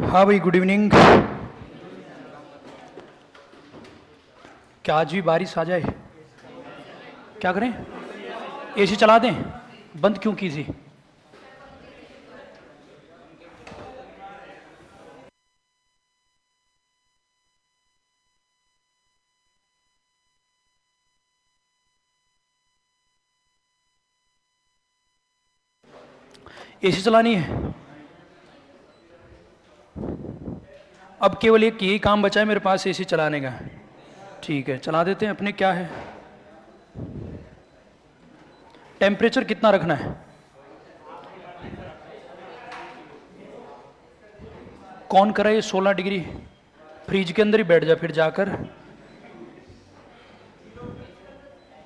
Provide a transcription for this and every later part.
हाँ भाई, good evening. क्या आज भी बारिश आ जाए? क्या करें? एसी चला दें? बंद क्यों की थी? एसी चलानी है? अब केवल एक यही काम बचा है मेरे पास, एसी चलाने का। ठीक है, चला देते हैं। अपने क्या है, टेम्परेचर कितना रखना है? कौन करे ये 16 डिग्री? फ्रिज के अंदर ही बैठ जा फिर जाकर।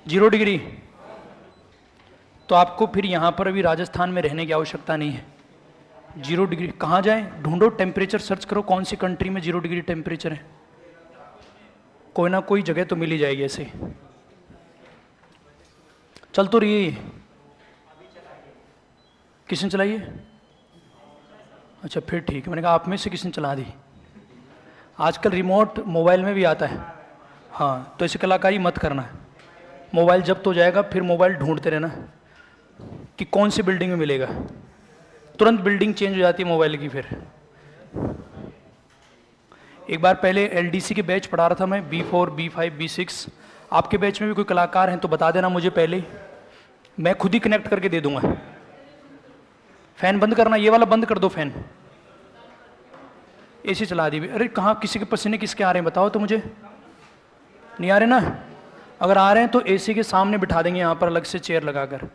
0 डिग्री? तो आपको फिर यहाँ पर अभी राजस्थान में रहने की आवश्यकता नहीं है। 0 डिग्री कहाँ जाएं? ढूंढो, टेम्परेचर सर्च करो, कौन सी कंट्री में 0 डिग्री टेम्परेचर है। कोई ना कोई जगह तो मिल ही जाएगी ऐसे। चल तो रही है। किसने चलाई है? अच्छा, फिर ठीक है। मैंने कहा आप में से किसने चला दी। आजकल रिमोट मोबाइल में भी आता है। हाँ, तो ऐसी कलाकारी मत करना। मोबाइल जब्त हो जाएगा, फिर मोबाइल ढूंढते रहना कि कौन सी बिल्डिंग में मिलेगा। तुरंत बिल्डिंग चेंज हो जाती है मोबाइल की। फिर एक बार पहले एलडीसी के बैच पढ़ा रहा था मैं, B4, B5, B6। आपके बैच में भी कोई कलाकार हैं तो बता देना मुझे पहले ही, मैं खुद ही कनेक्ट करके दे दूंगा। फैन बंद करना, ये वाला बंद कर दो फैन। एसी चला दी। अरे कहाँ, किसी के पसीने किसके आ रहे हैं बताओ तो मुझे। नहीं आ रहे ना? अगर आ रहे हैं तो एसी के सामने बिठा देंगे यहाँ पर अलग से चेयर लगाकर।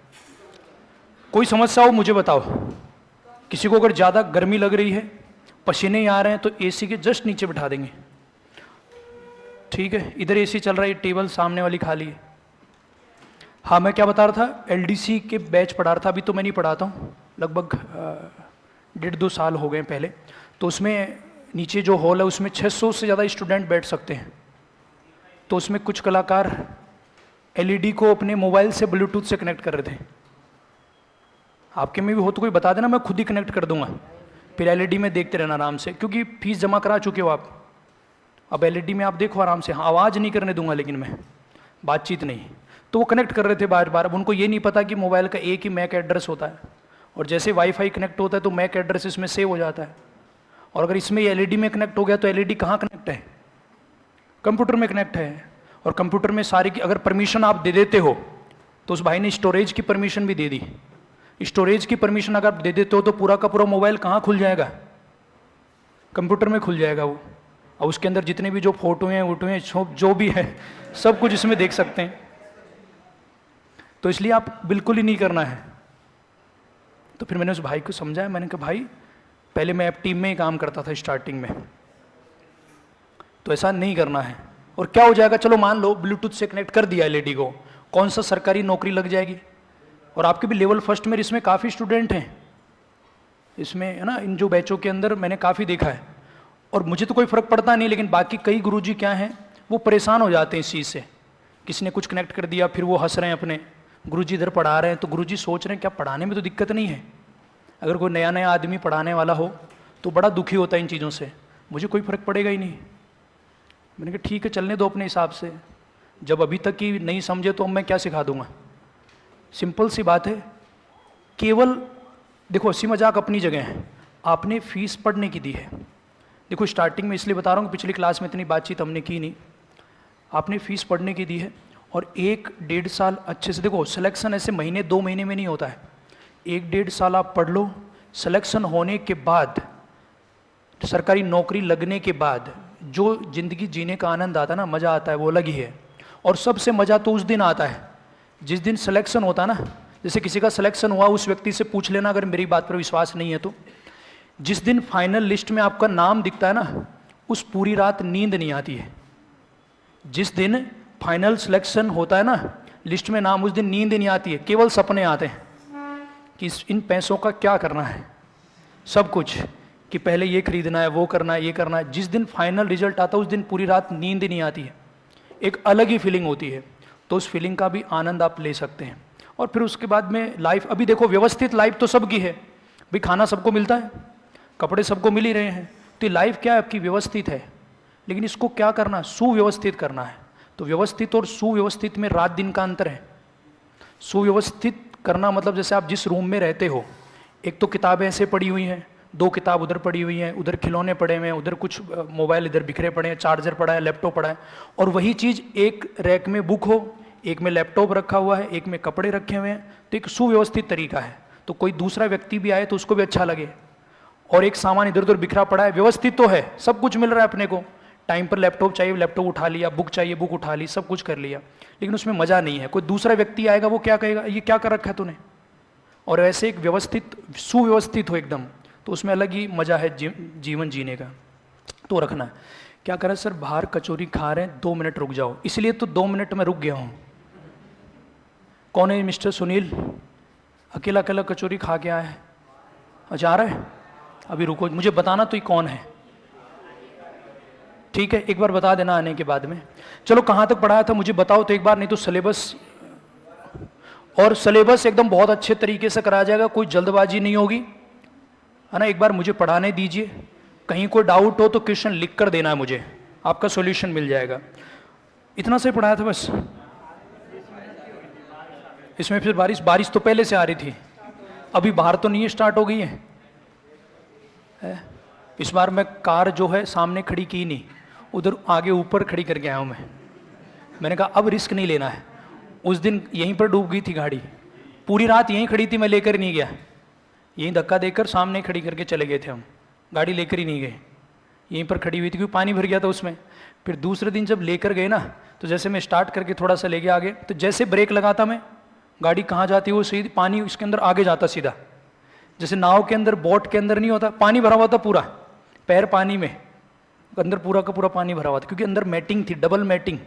कोई समस्या हो मुझे बताओ। किसी को अगर ज़्यादा गर्मी लग रही है, पसीने ही आ रहे हैं, तो एसी के जस्ट नीचे बिठा देंगे। ठीक है, इधर एसी चल रहा है, टेबल सामने वाली खाली है। हाँ, मैं क्या बता रहा था, एलडीसी के बैच पढ़ा रहा था। अभी तो मैं नहीं पढ़ाता हूँ, लगभग 1.5-2 साल हो गए पहले। तो उसमें नीचे जो हॉल है उसमें 600 से ज़्यादा स्टूडेंट बैठ सकते हैं। तो उसमें कुछ कलाकार एलईडी को अपने मोबाइल से ब्लूटूथ से कनेक्ट कर रहे थे। आपके में भी हो तो कोई बता देना, मैं खुद ही कनेक्ट कर दूंगा। फिर एलईडी में देखते रहना आराम से, क्योंकि फीस जमा करा चुके हो आप। अब एलईडी में आप देखो आराम से। हाँ, आवाज़ नहीं करने दूंगा लेकिन मैं, बातचीत नहीं। तो वो कनेक्ट कर रहे थे बार बार। अब उनको ये नहीं पता कि मोबाइल का एक ही मैक एड्रेस होता है, और जैसे वाईफाई कनेक्ट होता है तो मैक एड्रेस इसमें सेव हो जाता है। और अगर इसमें एलईडी में कनेक्ट हो गया तो एलईडी कहाँ कनेक्ट है? कंप्यूटर में कनेक्ट है। और कंप्यूटर में सारी की अगर परमिशन आप दे देते हो, तो उस भाई ने स्टोरेज की परमिशन भी दे दी। स्टोरेज की परमिशन अगर आप दे देते हो तो पूरा का पूरा मोबाइल कहाँ खुल जाएगा? कंप्यूटर में खुल जाएगा वो। और उसके अंदर जितने भी जो फोटो हैं, वोटो हैं, जो भी है, सब कुछ इसमें देख सकते हैं। तो इसलिए आप बिल्कुल ही नहीं करना है। तो फिर मैंने उस भाई को समझाया। मैंने कहा भाई, पहले मैं टीम में ही काम करता था स्टार्टिंग में, तो ऐसा नहीं करना है। और क्या हो जाएगा, चलो मान लो ब्लूटूथ से कनेक्ट कर दिया एलईडी को, कौन सा सरकारी नौकरी लग जाएगी। और आपके भी लेवल फर्स्ट में इसमें काफ़ी स्टूडेंट हैं इसमें, है ना। इन जो बैचों के अंदर मैंने काफ़ी देखा है। और मुझे तो कोई फ़र्क पड़ता नहीं, लेकिन बाकी कई गुरुजी क्या हैं, वो परेशान हो जाते हैं इस चीज़ से। किसी ने कुछ कनेक्ट कर दिया, फिर वो हंस रहे हैं अपने। गुरुजी इधर पढ़ा रहे हैं तो गुरुजी सोच रहे हैं क्या पढ़ाने में तो दिक्कत नहीं है। अगर कोई नया नया आदमी पढ़ाने वाला हो तो बड़ा दुखी होता है इन चीज़ों से। मुझे कोई फ़र्क पड़ेगा ही नहीं। मैंने कहा ठीक है, चलने दो अपने हिसाब से। जब अभी तक ही नहीं समझे तो मैं क्या सिखा दूंगा। सिंपल सी बात है। केवल देखो, हंसी मजाक अपनी जगह है, आपने फीस पढ़ने की दी है। देखो, स्टार्टिंग में इसलिए बता रहा हूँ कि पिछली क्लास में इतनी बातचीत हमने की नहीं। आपने फीस पढ़ने की दी है, और 1-1.5 साल अच्छे से देखो। सिलेक्शन ऐसे महीने 2 महीने में नहीं होता है। 1-1.5 साल आप पढ़ लो। सिलेक्शन होने के बाद, सरकारी नौकरी लगने के बाद जो ज़िंदगी जीने का आनंद आता है ना, मज़ा आता है, वो अलग ही है। और सबसे मज़ा तो उस दिन आता है जिस दिन सिलेक्शन होता है ना। जैसे किसी का सिलेक्शन हुआ, उस व्यक्ति से पूछ लेना अगर मेरी बात पर विश्वास नहीं है तो। जिस दिन फाइनल लिस्ट में आपका नाम दिखता है ना, उस पूरी रात नींद नहीं आती है। जिस दिन फाइनल सिलेक्शन होता है ना, लिस्ट में नाम, उस दिन नींद नहीं आती है। केवल सपने आते हैं कि इन पैसों का क्या करना है, सब कुछ, कि पहले ये खरीदना है, वो करना है, ये करना है। जिस दिन फाइनल रिजल्ट आता है उस दिन पूरी रात नींद नहीं आती है। एक अलग ही फीलिंग होती है। तो उस फीलिंग का भी आनंद आप ले सकते हैं। और फिर उसके बाद में लाइफ, अभी देखो व्यवस्थित लाइफ तो सबकी है, भाई खाना सबको मिलता है, कपड़े सबको मिल ही रहे हैं, तो ये लाइफ क्या है आपकी, व्यवस्थित है। लेकिन इसको क्या करना है, सुव्यवस्थित करना है। तो व्यवस्थित और सुव्यवस्थित में रात दिन का अंतर है। सुव्यवस्थित करना मतलब जैसे आप जिस रूम में रहते हो, एक तो किताबें ऐसे पड़ी हुई हैं, 2 किताब उधर पड़ी हुई हैं, उधर खिलौने पड़े हुए हैं, उधर कुछ मोबाइल इधर बिखरे पड़े हैं, चार्जर पड़ा है, लैपटॉप पड़ा है, और वही चीज़ एक रैक में बुक हो, एक में लैपटॉप रखा हुआ है, एक में कपड़े रखे हुए हैं, तो एक सुव्यवस्थित तरीका है। तो कोई दूसरा व्यक्ति भी आए तो उसको भी अच्छा लगे। और एक सामान इधर उधर बिखरा पड़ा है, व्यवस्थित तो है, सब कुछ मिल रहा है अपने को, टाइम पर लैपटॉप चाहिए लैपटॉप उठा लिया, बुक चाहिए बुक उठा ली, सब कुछ कर लिया, लेकिन उसमें मज़ा नहीं है। कोई दूसरा व्यक्ति आएगा वो क्या कहेगा, ये क्या कर रखा है तूने। और वैसे एक व्यवस्थित सुव्यवस्थित हो एकदम, तो उसमें अलग ही मज़ा है जीवन जीने का। तो रखना है। क्या करें सर, बाहर कचौरी खा रहे हैं, 2 मिनट रुक जाओ, इसलिए तो 2 मिनट में रुक गया हूँ। कौन है मिस्टर सुनील, अकेला अकेला कचौरी खा के आया है, अच्छा आ रहा है, अभी रुको, मुझे बताना तो ये कौन है, ठीक है, एक बार बता देना आने के बाद में। चलो कहाँ तक पढ़ाया था मुझे बताओ तो एक बार, नहीं तो सिलेबस, और सिलेबस एकदम बहुत अच्छे तरीके से कराया जाएगा, कोई जल्दबाजी नहीं होगी, है ना। एक बार मुझे पढ़ाने दीजिए, कहीं कोई डाउट हो तो क्वेश्चन लिख कर देना है मुझे, आपका सॉल्यूशन मिल जाएगा। इतना से पढ़ाया था बस। इसमें फिर बारिश तो पहले से आ रही थी, अभी बाहर तो नहीं स्टार्ट हो गई है। इस बार मैं कार जो है सामने खड़ी की नहीं, उधर आगे ऊपर खड़ी करके आया हूँ मैंने कहा अब रिस्क नहीं लेना है। उस दिन यहीं पर डूब गई थी गाड़ी, पूरी रात यहीं खड़ी थी, मैं लेकर नहीं गया, यहीं धक्का देकर सामने खड़ी करके चले गए थे हम, गाड़ी लेकर ही नहीं गए, यहीं पर खड़ी हुई थी क्योंकि पानी भर गया था उसमें। फिर दूसरे दिन जब लेकर गए ना, तो जैसे मैं स्टार्ट करके थोड़ा सा ले गया आगे, तो जैसे ब्रेक लगाता मैं, गाड़ी कहाँ जाती है वो सीधी पानी उसके अंदर आगे जाता सीधा, जैसे नाव के अंदर बोट के अंदर नहीं होता, पानी भरा हुआ था पूरा, पैर पानी में, अंदर पूरा का पूरा पानी भरा हुआ था, क्योंकि अंदर मैटिंग थी, डबल मैटिंग,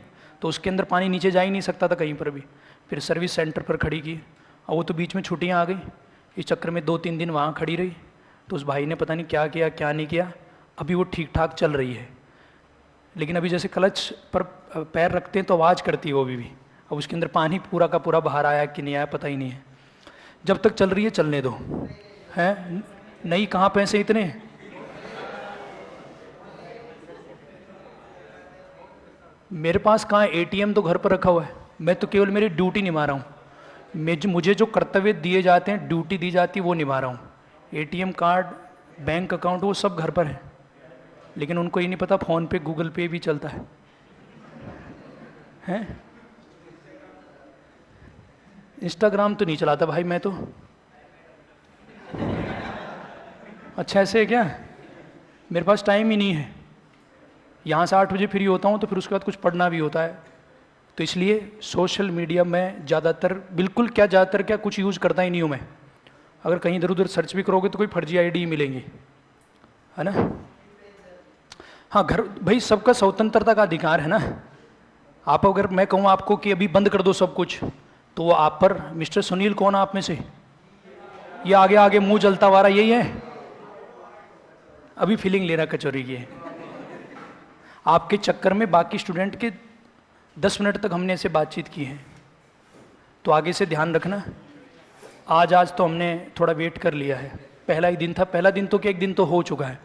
तो उसके अंदर पानी नीचे जा ही नहीं सकता था कहीं पर भी। फिर सर्विस सेंटर पर खड़ी की, और वो तो बीच में छुट्टियाँ आ गई, इस चक्कर में 2-3 दिन वहाँ खड़ी रही, तो उस भाई ने पता नहीं क्या किया क्या नहीं किया, अभी वो ठीक ठाक चल रही है। लेकिन अभी जैसे क्लच पर पैर रखते हैं तो आवाज़ करती है वो भी। अब उसके अंदर पानी पूरा का पूरा बाहर आया कि नहीं आया पता ही नहीं है। जब तक चल रही है चलने दो, हैं नहीं, कहाँ पैसे इतने। मेरे पास कहाँ एटीएम तो घर पर रखा हुआ है, मैं तो केवल मेरी ड्यूटी निभा रहा हूँ, मुझे जो कर्तव्य दिए जाते हैं, ड्यूटी दी जाती है वो निभा रहा हूँ। एटीएम कार्ड, बैंक अकाउंट वो सब घर पर है, लेकिन उनको ये नहीं पता फ़ोन पे गूगल पे भी चलता है, हैं। इंस्टाग्राम तो नहीं चलाता भाई मैं तो। अच्छा ऐसे है क्या, मेरे पास टाइम ही नहीं है, यहाँ से 8 बजे फ्री होता हूँ तो फिर उसके बाद कुछ पढ़ना भी होता है, तो इसलिए सोशल मीडिया में ज़्यादातर, बिल्कुल क्या ज़्यादातर क्या, कुछ यूज़ करता ही नहीं हूँ मैं। अगर कहीं इधर उधर सर्च भी करोगे तो कोई फर्जी आईडी मिलेंगी, है ना। हाँ घर भाई सबका स्वतंत्रता का अधिकार है ना। आप अगर मैं कहूँ आपको कि अभी बंद कर दो सब कुछ, तो वो आप पर, मिस्टर सुनील कौन आप में से, ये आगे आगे मुंह जलता हुआ रहा, यही है, अभी फीलिंग ले रहा कचौरी की। आपके चक्कर में बाकी स्टूडेंट के 10 मिनट तक हमने ऐसे बातचीत की है, तो आगे से ध्यान रखना। आज तो हमने थोड़ा वेट कर लिया है, पहला ही दिन था, पहला दिन तो क्या, एक दिन तो हो चुका है।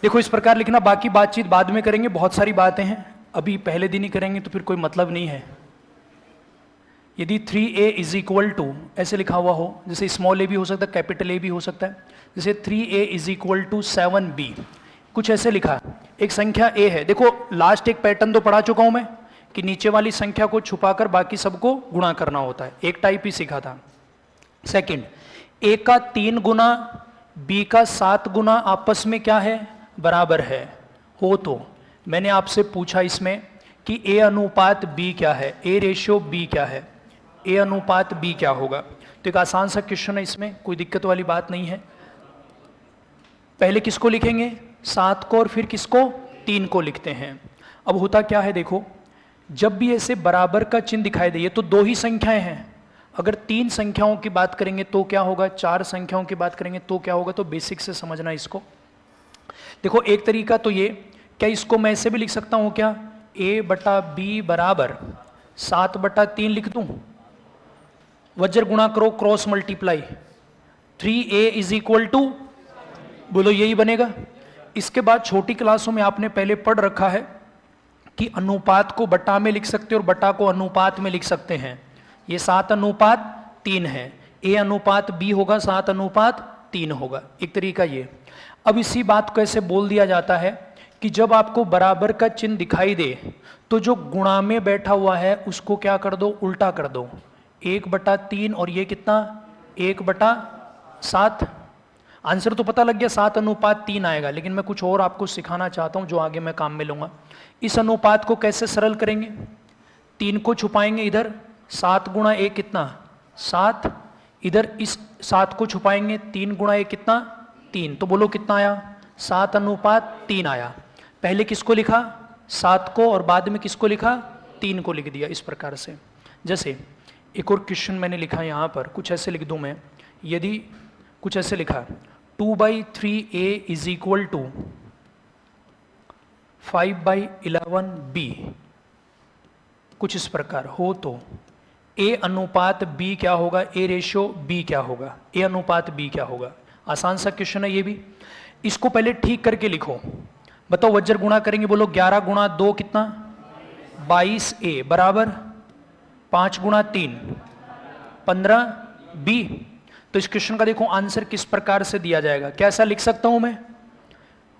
देखो इस प्रकार लिखना, बाकी बातचीत बाद में करेंगे, बहुत सारी बातें हैं, अभी पहले दिन ही करेंगे तो फिर कोई मतलब नहीं है। यदि 3a इज इक्वल टू ऐसे लिखा हुआ हो, जैसे स्मॉल ए भी हो सकता है, कैपिटल ए भी हो सकता है, जैसे 3a is equal to 7b, कुछ ऐसे लिखा, एक संख्या a है। देखो लास्ट एक पैटर्न तो पढ़ा चुका हूं मैं कि नीचे वाली संख्या को छुपाकर बाकी सबको गुणा करना होता है, एक टाइप ही सीखा था। सेकंड, a का 3 गुना b का 7 गुना आपस में क्या है, बराबर है हो, तो मैंने आपसे पूछा इसमें कि a अनुपात b क्या है, a रेशियो b क्या है, a अनुपात b क्या होगा। तो एक आसान सा क्वेश्चन है, इसमें कोई दिक्कत वाली बात नहीं है। पहले किसको लिखेंगे, 7 को, और फिर किसको, 3 को लिखते हैं। अब होता क्या है, देखो जब भी ऐसे बराबर का चिन्ह दिखाई दे, ये तो 2 ही संख्याएं हैं, अगर 3 संख्याओं की बात करेंगे तो क्या होगा, 4 संख्याओं की बात करेंगे तो क्या होगा, तो बेसिक से समझना इसको। देखो एक तरीका तो ये, क्या इसको मैं ऐसे भी लिख सकता हूं क्या, a/b बराबर 7/3 लिख दूं, वज्र गुणा करो cross multiply, 3a is equal to, बोलो यही बनेगा। इसके बाद छोटी क्लासों में आपने पहले पढ़ रखा है कि अनुपात को बटा में लिख सकते हैं और बटा को अनुपात में लिख सकते हैं। ये 7:3 है, a अनुपात b होगा 7:3 होगा, एक तरीका ये। अब इसी बात को ऐसे बोल दिया जाता है कि जब आपको बराबर का चिन्ह दिखाई दे तो जो गुणा में बैठा हुआ है उसको क्या कर दो, उल्टा कर दो। 1/3 और ये कितना, 1/7। आंसर तो पता लग गया 7:3 आएगा, लेकिन मैं कुछ और आपको सिखाना चाहता हूं जो आगे मैं काम में लूंगा। इस अनुपात को कैसे सरल करेंगे, 3 को छुपाएंगे इधर, 7 गुणा 1 कितना 7, इधर इस 7 को छुपाएंगे, 3 गुणा 1 कितना 3, तो बोलो कितना आया 7:3 आया। पहले किसको लिखा 7 को और बाद में किसको लिखा 3 को लिख दिया, इस प्रकार से। जैसे एक और क्वेश्चन मैंने लिखा यहाँ पर, कुछ ऐसे लिख दूं मैं, यदि कुछ ऐसे लिखा 2/3a is equal to 5/11b, कुछ इस प्रकार हो तो a अनुपात b क्या होगा, a रेशियो b क्या होगा, a अनुपात b क्या होगा। आसान सा क्वेश्चन है ये भी। इसको पहले ठीक करके लिखो, बताओ वज्र गुणा करेंगे, बोलो 11 गुणा 2 कितना 22a बराबर 5 गुणा 3 15b। तो इस क्वेश्चन का देखो आंसर किस प्रकार से दिया जाएगा, कैसा लिख सकता हूं मैं,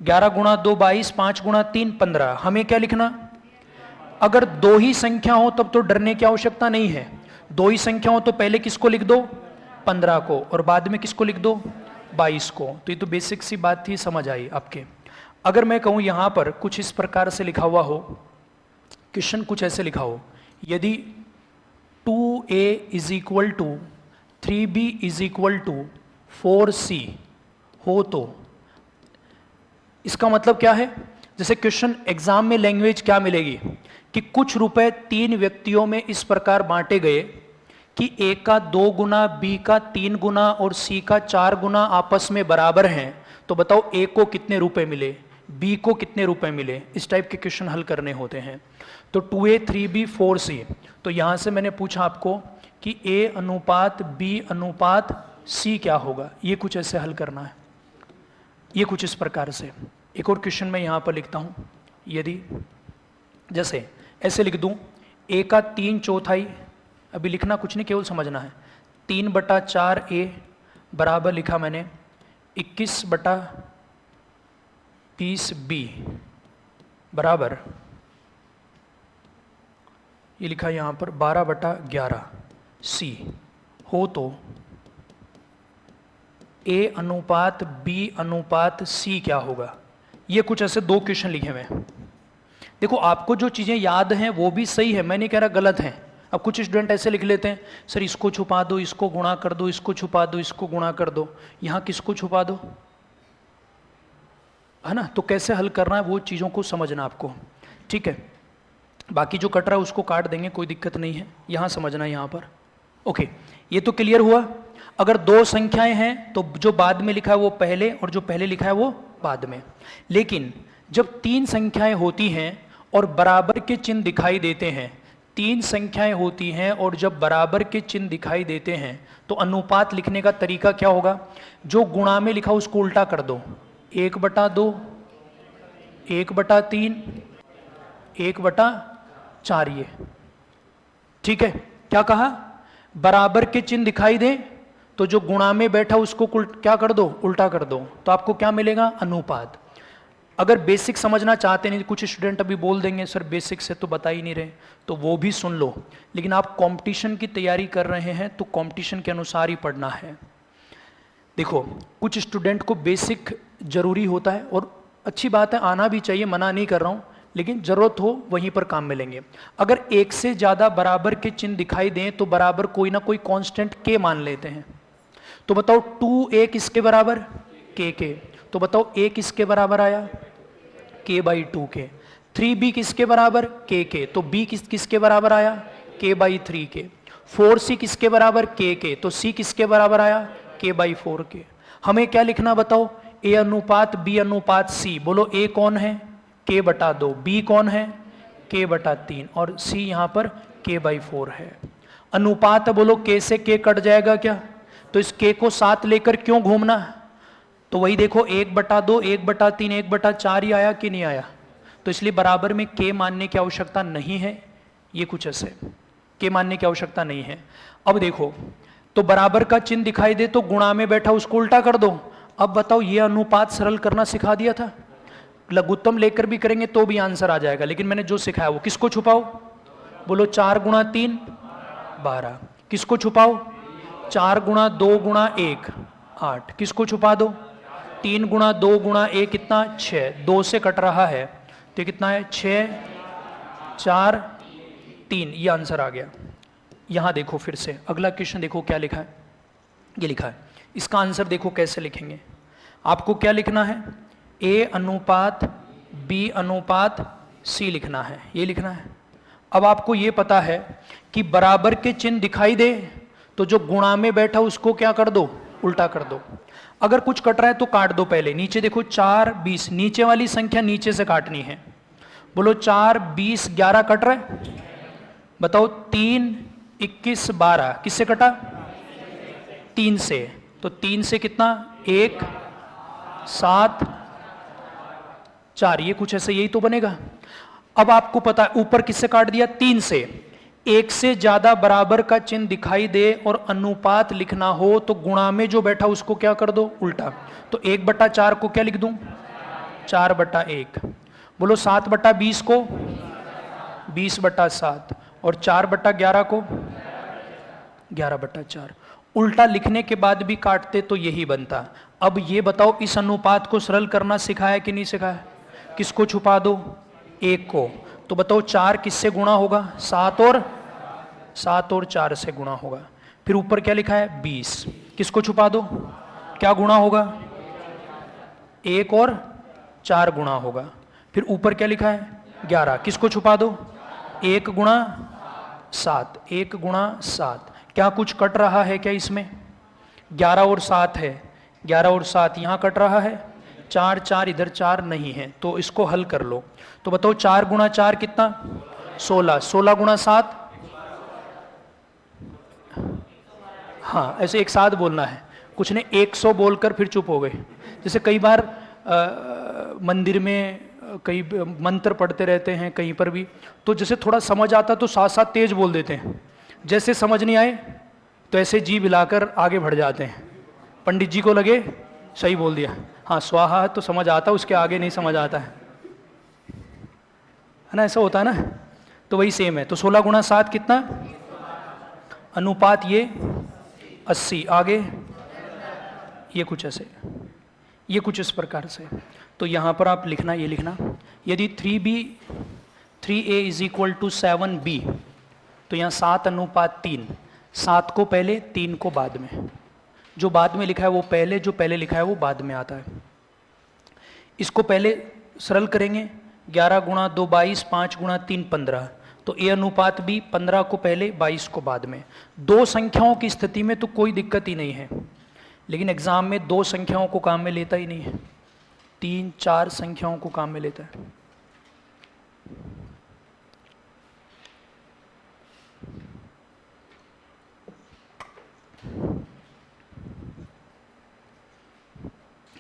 11 गुणा 2 22, 5 गुणा 3 15। हमें क्या लिखना, अगर दो ही संख्या हो तब तो डरने की आवश्यकता नहीं है। दो ही संख्या हो तो पहले किसको लिख दो 15 को और बाद में किसको लिख दो 22 को। तो ये तो बेसिक सी बात थी, समझ आई आपके। अगर मैं कहूं यहां पर कुछ इस प्रकार से लिखा हुआ हो, क्वेश्चन कुछ ऐसे लिखा हो, यदि 2a is equal to 3b is equal to 4c हो तो इसका मतलब क्या है। जैसे क्वेश्चन एग्जाम में लैंग्वेज क्या मिलेगी कि कुछ रुपए 3 व्यक्तियों में इस प्रकार बांटे गए कि a का 2 गुना, b का 3 गुना और c का 4 गुना आपस में बराबर हैं। तो बताओ a को कितने रुपए मिले, b को कितने रुपए मिले। इस टाइप के क्वेश्चन हल करने होते हैं। तो 2a 3b 4c, तो यहां से मैंने पूछा आपको कि a अनुपात b अनुपात c क्या होगा, ये कुछ ऐसे हल करना है, ये कुछ इस प्रकार से। एक और क्वेश्चन मैं यहां पर लिखता हूं, यदि जैसे ऐसे लिख दूं a का 3/4, अभी लिखना कुछ नहीं केवल समझना है, 3/4a बराबर लिखा मैंने 21/20b बराबर, ये लिखा यहां पर 12/11c हो तो a अनुपात b अनुपात c क्या होगा। ये कुछ ऐसे 2 क्वेश्चन लिखे हुए हैं। देखो आपको जो चीज़ें याद हैं वो भी सही है, मैं नहीं कह रहा गलत है। अब कुछ स्टूडेंट ऐसे लिख लेते हैं, सर इसको छुपा दो, इसको गुणा कर दो, इसको छुपा दो, इसको गुणा कर दो, यहाँ किसको छुपा दो, है ना। तो कैसे हल करना है वो चीज़ों को समझना आपको, ठीक है। बाकी जो कट रहा है उसको काट देंगे, कोई दिक्कत नहीं है, यहाँ समझना है यहाँ पर। ओके, ये तो क्लियर हुआ। अगर 2 संख्याएं हैं तो जो बाद में लिखा है वो पहले और जो पहले लिखा है वो बाद में। लेकिन जब 3 संख्याएं होती हैं और बराबर के चिन्ह दिखाई देते हैं, 3 संख्याएं होती हैं और जब बराबर के चिन्ह दिखाई देते हैं तो अनुपात लिखने का तरीका क्या होगा, जो गुणा में लिखा उसको उल्टा कर दो, 1/2, 1/3, 1/4, ये ठीक है। क्या कहा, बराबर के चिन्ह दिखाई दे तो जो गुणा में बैठा उसको क्या कर दो, उल्टा कर दो, तो आपको क्या मिलेगा, अनुपात। अगर बेसिक समझना चाहते नहीं, कुछ स्टूडेंट अभी बोल देंगे सर बेसिक से तो बता ही नहीं रहे, तो वो भी सुन लो। लेकिन आप कंपटीशन की तैयारी कर रहे हैं तो कंपटीशन के अनुसार ही पढ़ना है। देखो कुछ स्टूडेंट को बेसिक जरूरी होता है और अच्छी बात है, आना भी चाहिए, मना नहीं कर रहा हूँ, लेकिन जरूरत हो वहीं पर काम मिलेंगे। अगर एक से ज़्यादा बराबर के चिन्ह दिखाई दें तो बराबर कोई ना कोई कांस्टेंट के मान लेते हैं। तो बताओ 2a किसके बराबर, के। तो बताओ a किसके बराबर आया, k/2 के। 3b किसके बराबर, के। तो b किसके बराबर आया, k/3 के। 4c किसके बराबर, के। तो c किसके बराबर आया, k/4 के। हमें क्या लिखना बताओ, a अनुपात b अनुपात c। बोलो a कौन है, k/2, b कौन है, k/3 और c यहाँ पर k/4 है। अनुपात बोलो k से k कट जाएगा क्या, तो इस k को 7 लेकर क्यों घूमना? तो वही देखो 1/2, 1/3, 1/4 ही आया कि नहीं आया? तो इसलिए बराबर में k मानने की आवश्यकता नहीं है। ये कुछ ऐसे k मानने की आवश्यकता नहीं है। अब देखो, तो बराबर का चिन्ह दिखाई दे तो गुणा में बैठा उसको उल्टा कर दो। अब बताओ, ये अनुपात सरल करना सिखा दिया था, लघुत्तम लेकर भी करेंगे तो भी आंसर आ जाएगा। लेकिन मैंने जो सिखाया वो किसको छुपाओ? बोलो 4 गुणा 3 12। किसको छुपाओ? 4 गुणा 2 गुणा 1 8। किसको छुपा दो? 3 गुणा 2 गुणा 1 कितना? 6। 2 से कट रहा है तो कितना है? 6 4 3। ये आंसर आ गया। यहां देखो फिर से अगला क्वेश्चन देखो क्या लिखा है। ये लिखा है, इसका आंसर देखो कैसे लिखेंगे। आपको क्या लिखना है? A अनुपात B अनुपात C लिखना है। ये लिखना है। अब आपको ये पता है कि बराबर के चिन्ह दिखाई दे तो जो गुणा में बैठा उसको क्या कर दो? उल्टा कर दो। अगर कुछ कट रहा है तो काट दो। पहले नीचे देखो 4 20, नीचे वाली संख्या नीचे से काटनी है। बोलो 4 20 11 कट रहा है? बताओ 3 21 12 किससे कटा? 3 से। तो 3 से कितना? 1 7 4। ये कुछ ऐसे यही तो बनेगा। अब आपको पता है ऊपर किससे काट दिया? 3 से। 1 से ज्यादा बराबर का चिन्ह दिखाई दे और अनुपात लिखना हो तो गुणा में जो बैठा उसको क्या कर दो? उल्टा। तो 1/4 को क्या लिख दूं? 4/1। बोलो 7/20 को 20/7 और 4/11 को 11/4। उल्टा लिखने के बाद भी काटते तो यही बनता। अब ये बताओ, इस अनुपात को सरल करना सिखाया कि नहीं सिखाया? किसको छुपा दो? 1 को। तो बताओ 4 किससे गुणा होगा? 7 और 4 से गुणा होगा। फिर ऊपर क्या लिखा है? 20। किसको छुपा दो? क्या गुणा होगा? 1 और 4 गुणा होगा। फिर ऊपर क्या लिखा है? 11। किसको छुपा दो? 1 गुणा 7। 1 गुणा 7। क्या कुछ कट रहा है क्या इसमें? 11 और 7 है। 11 और 7 यहां कट रहा है। 4 4 इधर 4 नहीं है। तो इसको हल कर लो। तो बताओ 4 गुणा 4 कितना? 16। 16 गुणा 7? हाँ, ऐसे एक साथ बोलना है। कुछ ने 100 बोलकर फिर चुप हो गए। जैसे कई बार मंदिर में कई मंत्र पढ़ते रहते हैं कहीं पर भी, तो जैसे थोड़ा समझ आता तो साथ साथ तेज बोल देते हैं। जैसे समझ नहीं आए तो ऐसे जीभ हिलाकर आगे बढ़ जाते हैं। पंडित जी को लगे सही बोल दिया, हाँ स्वाहा तो समझ आता, उसके आगे नहीं समझ आता है ना? ऐसा होता है ना? तो वही सेम है। तो 16 गुणा 7 कितना? अनुपात ये 80। आगे ये कुछ ऐसे, ये कुछ इस प्रकार से। तो यहाँ पर आप लिखना, ये लिखना, यदि 3A is equal to 7B, तो यहाँ 7 अनुपात 3। 7 को पहले, 3 को बाद में। जो बाद में लिखा है वो पहले, जो पहले लिखा है वो बाद में आता है। इसको पहले सरल करेंगे। 11 गुणा 2 22, 5 गुणा 3 15। तो ए अनुपात भी 15 को पहले 22 को बाद में। दो संख्याओं की स्थिति में तो कोई दिक्कत ही नहीं है, लेकिन एग्जाम में दो संख्याओं को काम में लेता ही नहीं है, 3 4 संख्याओं को काम में लेता है।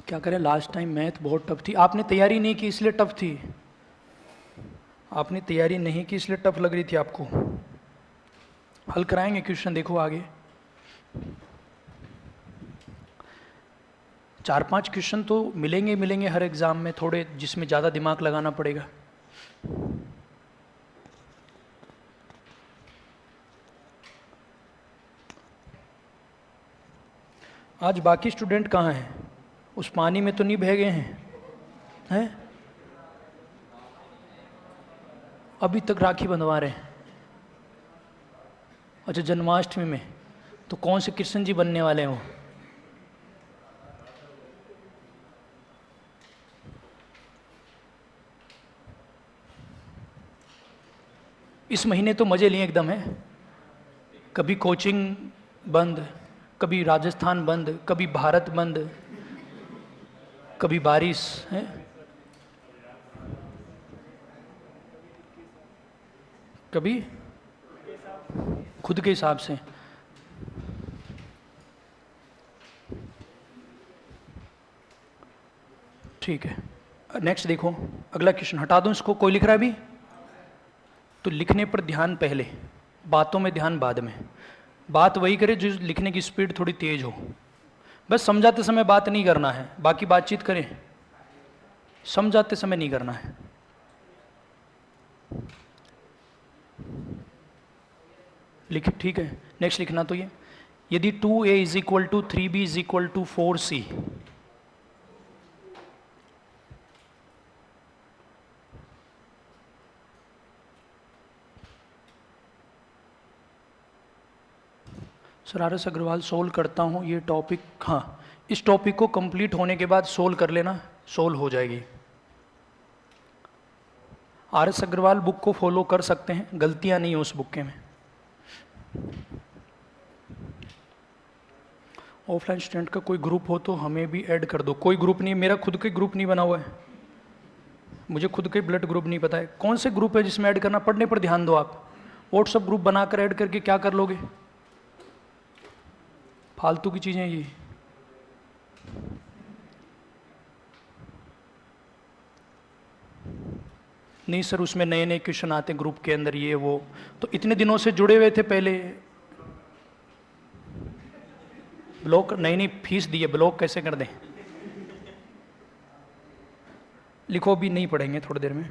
क्या करें, लास्ट टाइम मैथ बहुत टफ थी। आपने तैयारी नहीं की इसलिए टफ थी, आपने तैयारी नहीं की इसलिए टफ लग रही थी आपको। हल कराएंगे क्वेश्चन, देखो आगे 4-5 क्वेश्चन तो मिलेंगे हर एग्जाम में, थोड़े जिसमें ज़्यादा दिमाग लगाना पड़ेगा। आज बाकी स्टूडेंट कहाँ हैं? उस पानी में तो नहीं बह गए हैं? अभी तक राखी बंधवा रहे हैं। अच्छा, जन्माष्टमी में तो कौन से कृष्ण जी बनने वाले हो? इस महीने तो मजे लिए एकदम है। कभी कोचिंग बंद, कभी राजस्थान बंद, कभी भारत बंद, कभी बारिश है। कभी खुद के हिसाब से। ठीक है, नेक्स्ट देखो, अगला क्वेश्चन हटा दूं इसको, कोई लिख रहा है अभी? तो लिखने पर ध्यान पहले, बातों में ध्यान बाद में। बात वही करे जो लिखने की स्पीड थोड़ी तेज हो। बस समझाते समय बात नहीं करना है, बाकी बातचीत करें, समझाते समय नहीं करना है। लिख, ठीक है, नेक्स्ट लिखना तो ये, यदि 2a is equal to 3b is equal to 4c, sir R S Agrawal solve करता हूँ ये टॉपिक, हाँ इस टॉपिक को कंप्लीट होने के बाद सोल्व कर लेना, सोल्व हो जाएगी। आर एस अग्रवाल बुक को फॉलो कर सकते हैं, गलतियाँ नहीं है उस बुक के में। ऑफलाइन स्टूडेंट का कोई ग्रुप हो तो हमें भी ऐड कर दो। कोई ग्रुप नहीं, मेरा खुद का ग्रुप नहीं बना हुआ है, मुझे खुद के ब्लड ग्रुप नहीं पता है कौन से ग्रुप है जिसमें ऐड करना। पढ़ने पर ध्यान दो आप, व्हाट्सअप ग्रुप बनाकर ऐड करके क्या कर लोगे, फालतू की चीज़ें ये। नहीं सर, उसमें नए नए क्वेश्चन आते हैं ग्रुप के अंदर, ये वो, तो इतने दिनों से जुड़े हुए थे पहले, ब्लॉक नहीं, नहीं फीस दी है, ब्लॉक कैसे कर दें। लिखो, भी नहीं पढ़ेंगे थोड़ी देर में।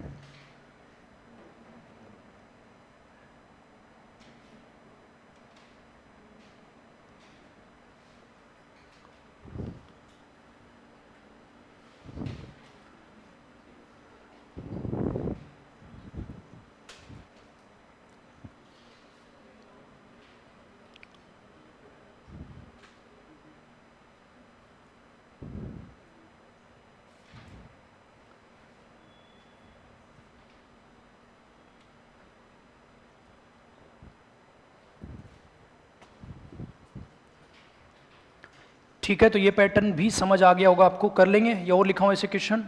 ठीक है, तो ये पैटर्न भी समझ आ गया होगा आपको। कर लेंगे या और लिखा हूँ ऐसे क्वेश्चन,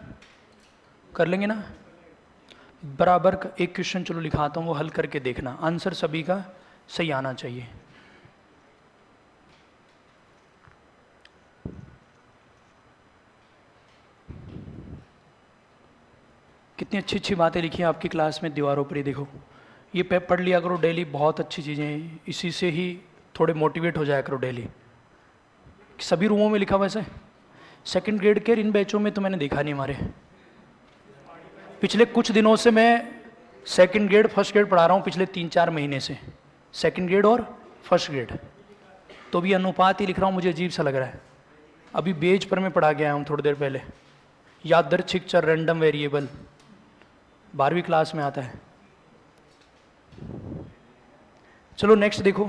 कर लेंगे ना। बराबर का एक क्वेश्चन चलो लिखाता हूँ, वो हल करके देखना, आंसर सभी का सही आना चाहिए। कितनी अच्छी अच्छी बातें लिखी हैं आपकी क्लास में दीवारों पर ही, देखो ये पढ़ लिया करो डेली, बहुत अच्छी चीज़ें हैं, इसी से ही थोड़े मोटिवेट हो जाया करो डेली। सभी रूमों में लिखा हुआ ऐसे, सेकंड ग्रेड के इन बैचों में तो मैंने देखा नहीं हमारे। पिछले कुछ दिनों से मैं सेकंड ग्रेड फर्स्ट ग्रेड पढ़ा रहा हूँ, पिछले 3-4 महीने से सेकंड ग्रेड और फर्स्ट ग्रेड, तो भी अनुपात ही लिख रहा हूँ, मुझे अजीब सा लग रहा है। अभी बेज पर मैं पढ़ा गया हूँ थोड़ी देर पहले, यादृच्छिक चर रैंडम वेरिएबल, 12वीं क्लास में आता है। चलो नेक्स्ट देखो,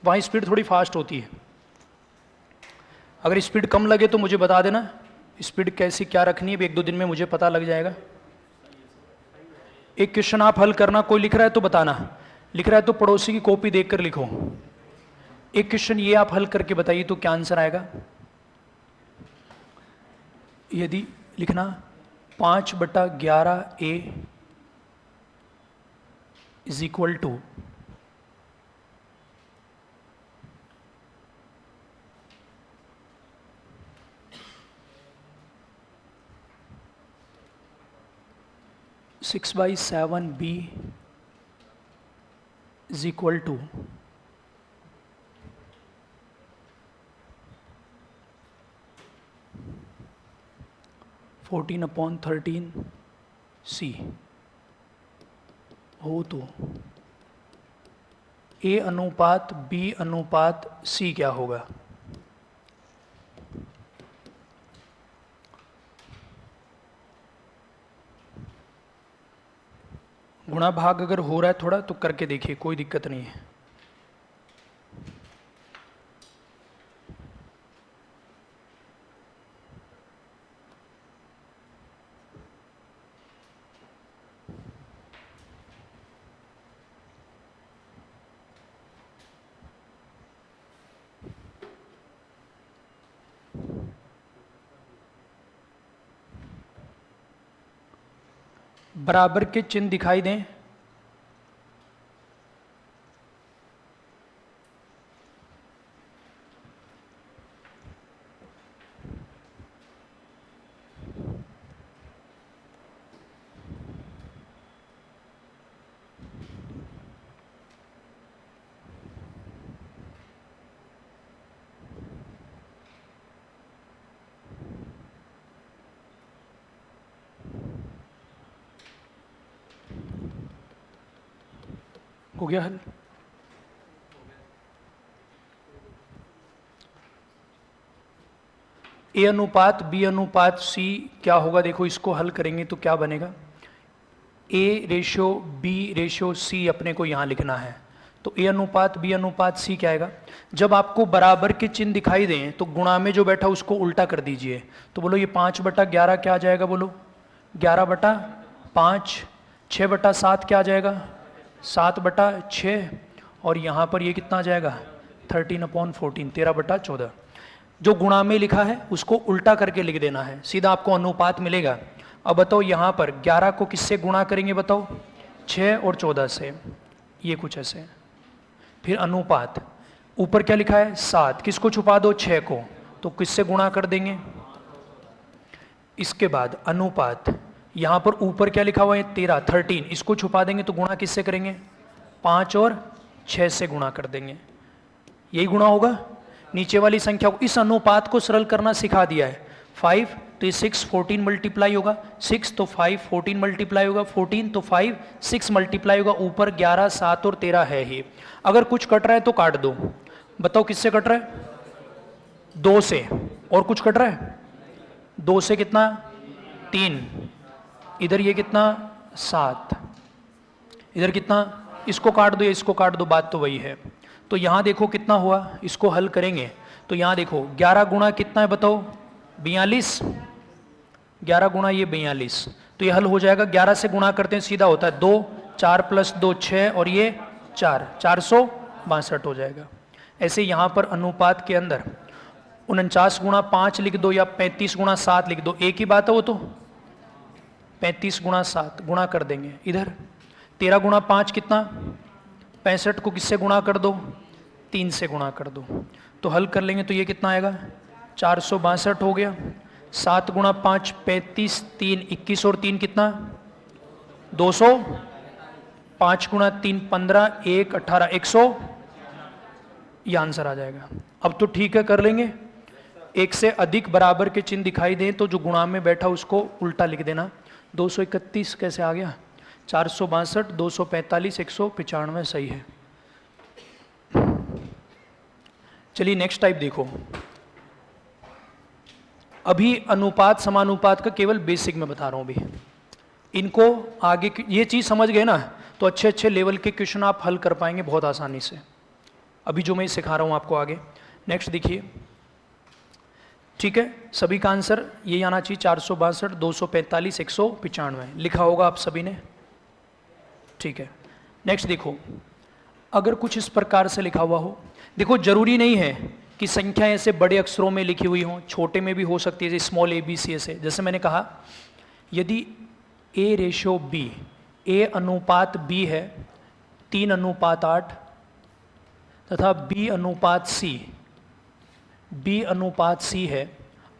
वहाँ स्पीड थोड़ी फास्ट होती है, अगर स्पीड कम लगे तो मुझे बता देना, स्पीड कैसी क्या रखनी है, 1-2 दिन में मुझे पता लग जाएगा। एक क्वेश्चन आप हल करना, कोई लिख रहा है तो बताना, लिख रहा है तो पड़ोसी की कॉपी देखकर लिखो। एक क्वेश्चन ये आप हल करके बताइए तो क्या आंसर आएगा। यदि लिखना 5/11A is equal to 6/7B is equal to 14/13C हो तो A अनुपात B अनुपात C क्या होगा। गुणा भाग अगर हो रहा है थोड़ा तो करके देखिए, कोई दिक्कत नहीं है। बराबर के चिन्ह दिखाई दें, हो गया हल? ए अनुपात बी अनुपात सी क्या होगा? देखो इसको हल करेंगे तो क्या बनेगा? ए रेशो बी रेशो सी अपने को यहाँ लिखना है, तो ए अनुपात बी अनुपात सी क्या आएगा? जब आपको बराबर के चिन्ह दिखाई दें तो गुणा में जो बैठा उसको उल्टा कर दीजिए। तो बोलो ये 5/11 क्या आ जाएगा? बोलो 11/5। 6/7 क्या आ जाएगा? 7/6। और यहाँ पर ये कितना आ जाएगा? 13/14, 13/14। जो गुणा में लिखा है उसको उल्टा करके लिख देना है, सीधा आपको अनुपात मिलेगा। अब बताओ यहाँ पर 11 को किससे गुणा करेंगे? बताओ 6 और 14 से, ये कुछ ऐसे। फिर अनुपात, ऊपर क्या लिखा है? 7, किसको छुपा दो? 6 को, तो किससे गुणा कर देंगे? इसके बाद अनुपात, यहाँ पर ऊपर क्या लिखा हुआ है? 13, इसको छुपा देंगे तो गुणा किससे करेंगे? 5 और 6 से गुणा कर देंगे, यही गुणा होगा। नीचे वाली संख्या को, इस अनुपात को सरल करना सिखा दिया है। 5 तो 6 14 मल्टीप्लाई होगा, 6 तो 5 14 मल्टीप्लाई होगा, 14 तो 5 6 मल्टीप्लाई होगा, ऊपर 11 7 और 13 है ही। अगर कुछ कट रहा है तो काट दो। बताओ किससे कट रहा है? 2 से। और कुछ कट रहा है? 2 से कितना? 3। इधर ये कितना? 7। इधर कितना? इसको काट दो या इसको काट दो, बात तो वही है। तो यहाँ देखो कितना हुआ, इसको हल करेंगे तो यहाँ देखो 11 गुणा कितना है? बताओ 42। 11 गुणा ये 42, तो ये हल हो जाएगा। 11 से गुणा करते हैं सीधा होता है 2, 4 + 2 6 और ये 4, 462 हो जाएगा। ऐसे यहाँ पर अनुपात के अंदर 49 गुणा 5 लिख दो या 35 गुणा 7 लिख दो, एक ही बात है वो तो। 35 गुणा 7 गुणा कर देंगे। इधर 13 गुणा 5 कितना? 65 को किससे गुणा कर दो? 3 से गुणा कर दो, तो हल कर लेंगे तो ये कितना आएगा? 462 हो गया। 7 गुणा 5 35, 3 21 और 3 कितना? 200। 5 गुणा 3 15, 1 18, 100। ये आंसर आ जाएगा। अब तो ठीक है, कर लेंगे। एक से अधिक बराबर के चिन्ह दिखाई दें तो जो गुणा में बैठा उसको उल्टा लिख देना। 231 कैसे आ गया? 462, 245, 195 सही है। चलिए नेक्स्ट टाइप देखो। अभी अनुपात समानुपात का केवल बेसिक में बता रहा हूं। अभी इनको आगे ये चीज समझ गए ना, तो अच्छे अच्छे लेवल के क्वेश्चन आप हल कर पाएंगे बहुत आसानी से। अभी जो मैं सिखा रहा हूं आपको आगे। नेक्स्ट देखिए, ठीक है, सभी का आंसर यही आना चाहिए। 462, 245, 195 लिखा होगा आप सभी ने, ठीक है। नेक्स्ट देखो, अगर कुछ इस प्रकार से लिखा हुआ हो, देखो जरूरी नहीं है कि संख्या ऐसे बड़े अक्षरों में लिखी हुई हो, छोटे में भी हो सकती है, जैसे स्मॉल ABC ऐसे। जैसे मैंने कहा, यदि A रेशो B, A अनुपात B है 3:8 तथा B अनुपात C, B अनुपात C है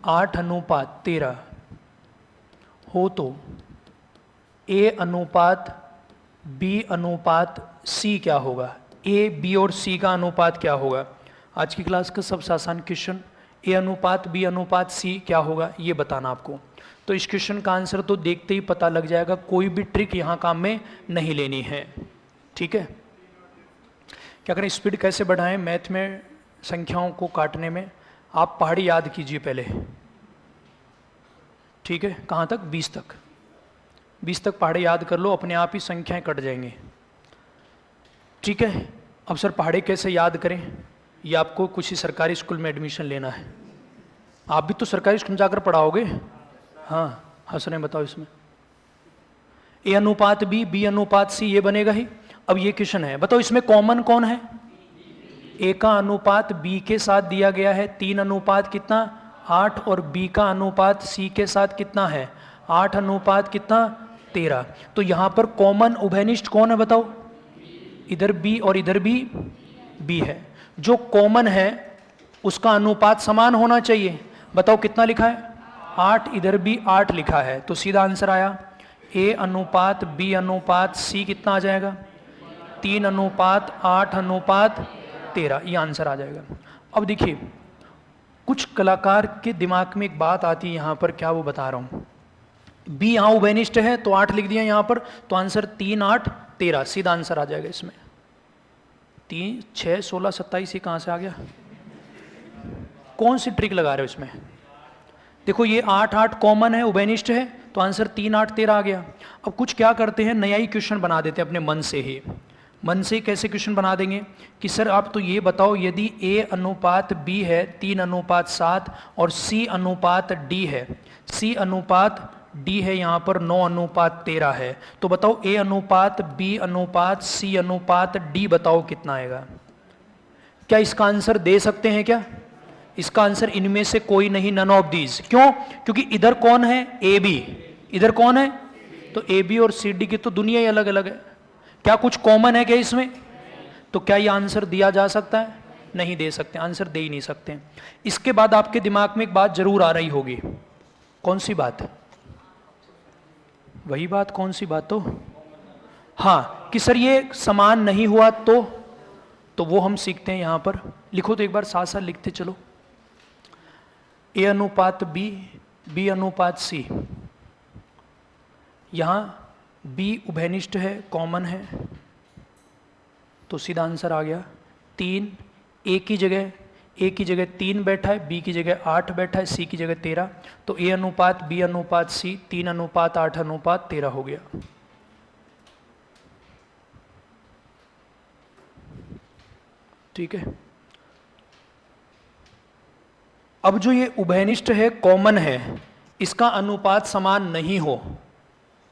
8:13 हो, तो A अनुपात B अनुपात C क्या होगा? A, B और C का अनुपात क्या होगा? आज की क्लास का सबसे आसान क्वेश्चन, A अनुपात B अनुपात C क्या होगा ये बताना आपको। तो इस क्वेश्चन का आंसर तो देखते ही पता लग जाएगा, कोई भी ट्रिक यहाँ काम में नहीं लेनी है, ठीक है। क्या करें, स्पीड कैसे बढ़ाएं मैथ में संख्याओं को काटने में? आप पहाड़ी याद कीजिए पहले, ठीक है। कहाँ तक? 20 तक। 20 तक पहाड़े याद कर लो, अपने आप ही संख्याएं कट जाएंगी, ठीक है। अब सर पहाड़े कैसे याद करें? ये आपको कुछ ही सरकारी स्कूल में एडमिशन लेना है। आप भी तो सरकारी स्कूल में जाकर पढ़ाओगे। हाँ, हंस रहे हैं, बताओ इसमें। A अनुपात B, B अनुपात C ये बनेगा ही। अब ये क्वेश्चन है, बताओ इसमें कॉमन कौन है? A का अनुपात B के साथ दिया गया है 3 कितना? 8 और B का अनुपात C के साथ कितना है? 8 कितना? 13। तो यहां पर कॉमन उभयनिष्ठ कौन है बताओ? इधर B और इधर भी B है। जो कॉमन है उसका अनुपात समान होना चाहिए। बताओ कितना लिखा है? 8, इधर भी 8 लिखा है, तो सीधा आंसर आया A अनुपात B अनुपात C कितना आ जाएगा? 3:8:13, ये आंसर आ जाएगा। अब देखिए, कुछ कलाकार के दिमाग में एक बात आती है यहाँ पर, क्या वो बता रहा हूँ। B यहाँ उभयनिष्ठ है तो 8 लिख दिया यहाँ पर, तो आंसर 3, 8, 13 सीधा आंसर आ जाएगा इसमें। 6 16 27 ये कहाँ से आ गया? कौन सी ट्रिक लगा रहे हो इसमें? देखो ये 8 8 कॉमन है, उभयनिष्ठ है, तो आंसर 3 8 13 आ गया। अब कुछ क्या करते हैं, नया ही क्वेश्चन बना देते हैं अपने मन से ही। मन से कैसे क्वेश्चन बना देंगे कि सर आप तो ये बताओ, यदि A अनुपात B है 3 अनुपात 7 और C अनुपात D है, C अनुपात D है यहाँ पर 9 अनुपात 13 है, तो बताओ A अनुपात B अनुपात C अनुपात D बताओ कितना आएगा? क्या इसका आंसर दे सकते हैं क्या? इसका आंसर इनमें से कोई नहीं, नन ऑफ दीज। क्यों? क्योंकि इधर कौन है? A B. इधर कौन है? तो ए बी और सी डी की तो दुनिया ही अलग अलग है। क्या कुछ कॉमन है क्या इसमें? तो क्या ये आंसर दिया जा सकता है? नहीं दे सकते, आंसर दे ही नहीं सकते। इसके बाद आपके दिमाग में एक बात जरूर आ रही होगी। कौन सी बात? वही बात, कौन सी बात? तो हाँ, कि सर ये समान नहीं हुआ तो वो हम सीखते हैं यहां पर। लिखो तो एक बार साथ साथ लिखते चलो। ए अनुपात बी, बी अनुपात सी। यहां बी उभयनिष्ठ है, कॉमन है, तो सीधा आंसर आ गया 3। ए की जगह 3 बैठा है, बी की जगह 8 बैठा है, सी की जगह 13, तो ए अनुपात बी अनुपात सी 3 अनुपात 8 अनुपात 13 हो गया। ठीक है। अब जो ये उभयनिष्ठ है, कॉमन है, इसका अनुपात समान नहीं हो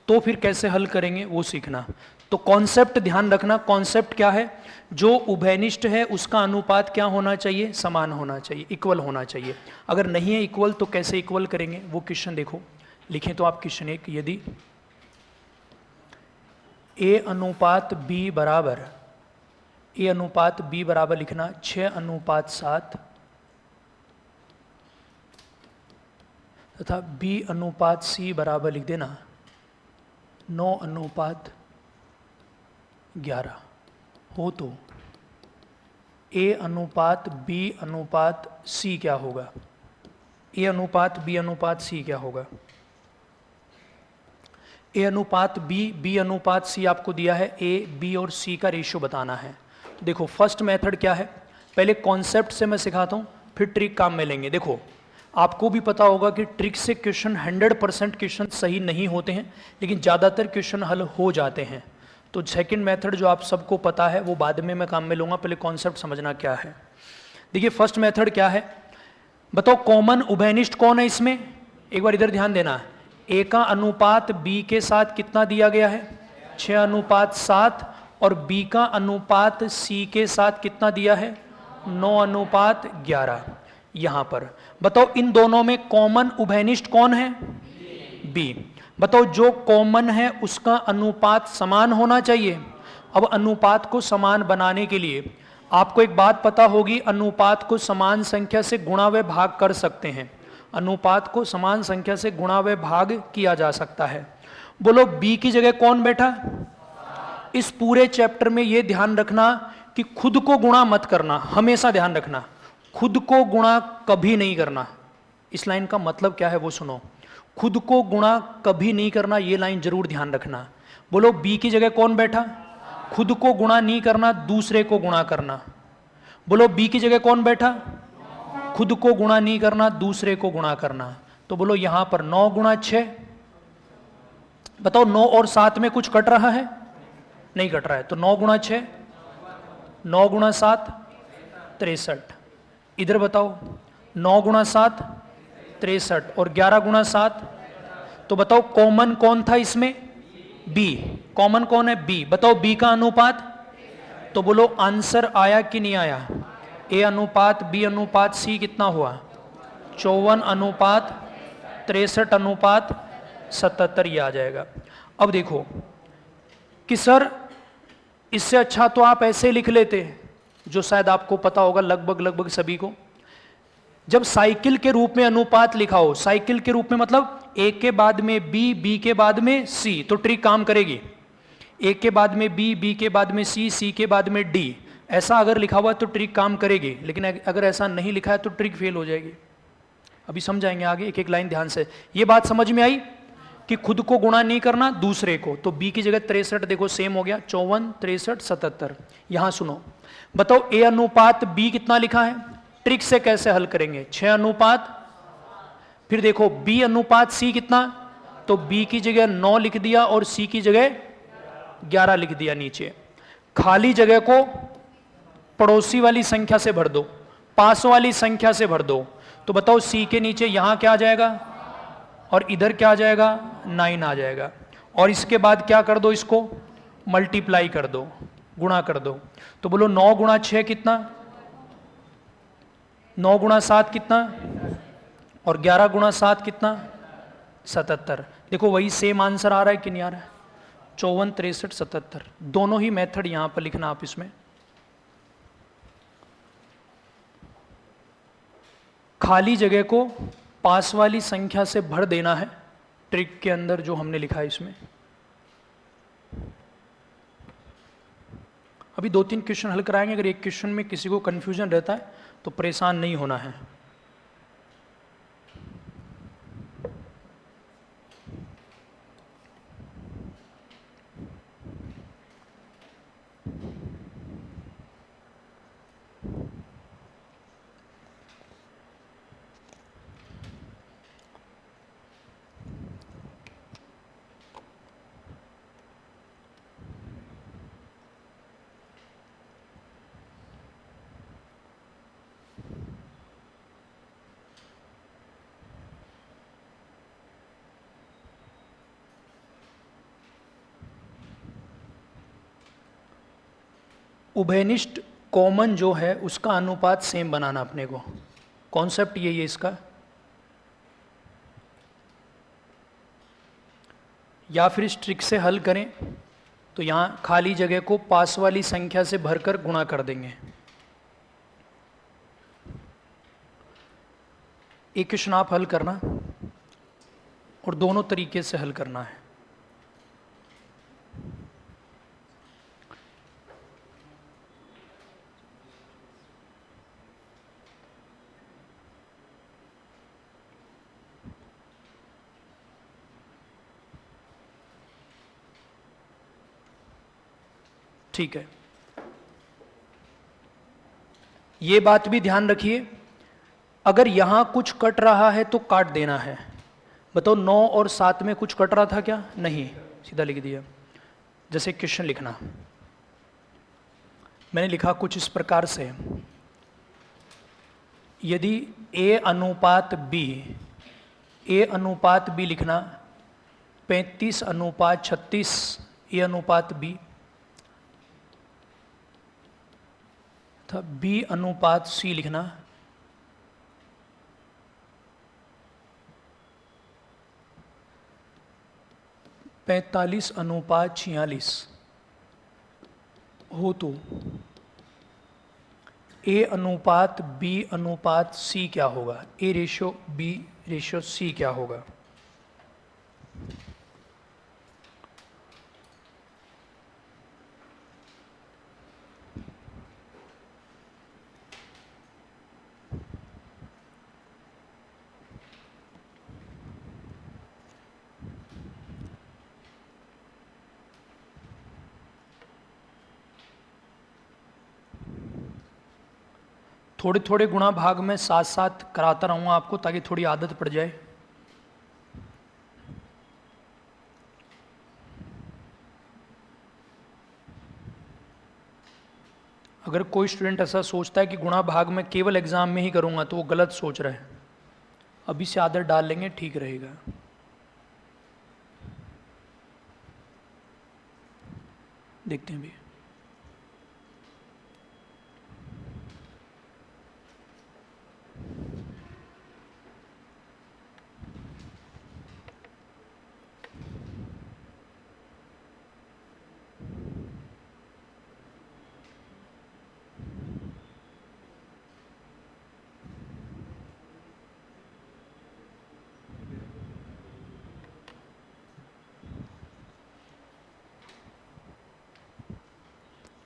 तो फिर कैसे हल करेंगे वो सीखना। तो कॉन्सेप्ट ध्यान रखना। कॉन्सेप्ट क्या है? जो उभयनिष्ठ है उसका अनुपात क्या होना चाहिए? समान होना चाहिए, इक्वल होना चाहिए। अगर नहीं है इक्वल तो कैसे इक्वल करेंगे वो क्वेश्चन देखो। लिखें तो आप क्वेश्चन 1, यदि ए अनुपात बी बराबर, ए अनुपात बी बराबर लिखना 6 अनुपात 7 तथा बी अनुपात सी बराबर लिख देना 9 अनुपात 11 हो, तो ए अनुपात बी अनुपात सी क्या होगा? ए अनुपात बी अनुपात सी क्या होगा? ए अनुपात बी, बी अनुपात सी आपको दिया है, ए बी और सी का रेशियो बताना है। तो देखो फर्स्ट मेथड क्या है, पहले कॉन्सेप्ट से मैं सिखाता हूँ, फिर ट्रिक काम में लेंगे। देखो आपको भी पता होगा कि ट्रिक से क्वेश्चन 100% क्वेश्चन सही नहीं होते हैं, लेकिन ज़्यादातर क्वेश्चन हल हो जाते हैं। तो सेकंड मेथड जो आप सबको पता है वो बाद में मैं काम में लूँगा, पहले कॉन्सेप्ट समझना क्या है। देखिए फर्स्ट मेथड क्या है, बताओ कॉमन उभयनिष्ठ कौन है इसमें? एक बार इधर ध्यान देना। ए का अनुपात बी के साथ कितना दिया गया है? 6 अनुपात 7, और बी का अनुपात सी के साथ कितना दिया है? 9 अनुपात 11। यहां पर बताओ इन दोनों में कॉमन उभयनिष्ठ कौन है? बी। बताओ जो कॉमन है उसका अनुपात समान होना चाहिए। अब अनुपात को समान बनाने के लिए आपको एक बात पता होगी, अनुपात को समान संख्या से गुणा व भाग कर सकते हैं। अनुपात को समान संख्या से गुणा व भाग किया जा सकता है। बोलो बी की जगह कौन बैठा? इस पूरे चैप्टर में यह ध्यान रखना कि खुद को गुणा मत करना, हमेशा ध्यान रखना, खुद को गुणा कभी नहीं करना। इस लाइन का मतलब क्या है वो सुनो, खुद को गुणा कभी नहीं करना, ये लाइन जरूर ध्यान रखना। बोलो बी की जगह कौन बैठा? खुद को गुणा नहीं करना, दूसरे को गुणा करना। बोलो बी की जगह कौन बैठा? खुद को गुणा नहीं करना, दूसरे को गुणा करना। तो बोलो यहां पर 9 गुणा 6, बताओ 9 और 7 में कुछ कट रहा है? नहीं कट रहा है, तो 9 गुणा 6, 9 गुणा 7 63। इधर बताओ 9 गुणा 7 63 और 11 गुणा 7, तो बताओ कॉमन कौन था इसमें? बी। कॉमन कौन है? बी। बताओ बी का अनुपात, तो बोलो आंसर आया कि नहीं आया? ए अनुपात बी अनुपात सी कितना हुआ? 54 अनुपात 63 अनुपात 77, ये आ जाएगा। अब देखो कि सर इससे अच्छा तो आप ऐसे लिख लेते, जो शायद आपको पता होगा लगभग सभी को। जब साइकिल के रूप में अनुपात लिखा हो, साइकिल के रूप में मतलब ए के बाद में बी, बी के बाद में सी, तो ट्रिक काम करेगी। ए के बाद में बी, बी के बाद में सी, सी के बाद में डी, ऐसा अगर लिखा हुआ तो ट्रिक काम करेगी। लेकिन अगर ऐसा नहीं लिखा है तो ट्रिक फेल हो जाएगी। अभी समझाएंगे आगे, एक एक लाइन ध्यान से। ये बात समझ में आई कि खुद को गुणा नहीं करना, दूसरे को। तो बी की जगह 63 देखो सेम हो गया, 54 63 77। यहां सुनो, बताओ ए अनुपात बी कितना लिखा है, ट्रिक से कैसे हल करेंगे, 6 अनुपात, फिर देखो बी अनुपात सी कितना, तो बी की जगह 9 लिख दिया और सी की जगह 11 लिख दिया नीचे। खाली जगह को पड़ोसी वाली संख्या से भर दो, पास वाली संख्या से भर दो, तो बताओ सी के नीचे यहां क्या आ जाएगा और इधर क्या आ जाएगा, 9 आ जाएगा। और इसके बाद क्या कर दो, इसको मल्टीप्लाई कर दो, गुणा कर दो, तो बोलो 9 गुणा 6 कितना, 9 गुणा 7 कितना, और 11 गुणा 7 कितना, 77। देखो वही सेम आंसर आ रहा है कि नहीं आ रहा है, 54, 63, 77। दोनों ही मेथड यहां पर लिखना आप इसमें। खाली जगह को पास वाली संख्या से भर देना है, ट्रिक के अंदर जो हमने लिखा है इसमें। अभी 2-3 क्वेश्चन हल कराएंगे, अगर एक क्वेश्चन में किसी को कंफ्यूजन रहता है तो परेशान नहीं होना है। उभयनिष्ठ कॉमन जो है उसका अनुपात सेम बनाना अपने को, कॉन्सेप्ट यही है इसका। या फिर इस ट्रिक से हल करें तो यहाँ खाली जगह को पास वाली संख्या से भरकर गुणा कर देंगे। एक क्वेश्चन आप हल करना और दोनों तरीके से हल करना है। ठीक है, ये बात भी ध्यान रखिए, अगर यहां कुछ कट रहा है तो काट देना है। बताओ 9 और 7 में कुछ कट रहा था क्या, नहीं, सीधा लिख दिया। जैसे क्वेश्चन लिखना, मैंने लिखा कुछ इस प्रकार से, यदि ए अनुपात बी लिखना, 35 अनुपात 36 ए अनुपात बी था, बी अनुपात सी लिखना, 45 अनुपात 46 हो तो ए अनुपात बी अनुपात सी क्या होगा, ए रेशो बी रेशो सी क्या होगा। थोड़े थोड़े गुणा भाग में साथ साथ कराता रहूँगा आपको, ताकि थोड़ी आदत पड़ जाए। अगर कोई स्टूडेंट ऐसा सोचता है कि गुणा भाग में केवल एग्जाम में ही करूँगा तो वो गलत सोच रहा है। अभी से आदत डाल लेंगे, ठीक रहेगा। देखते हैं भी।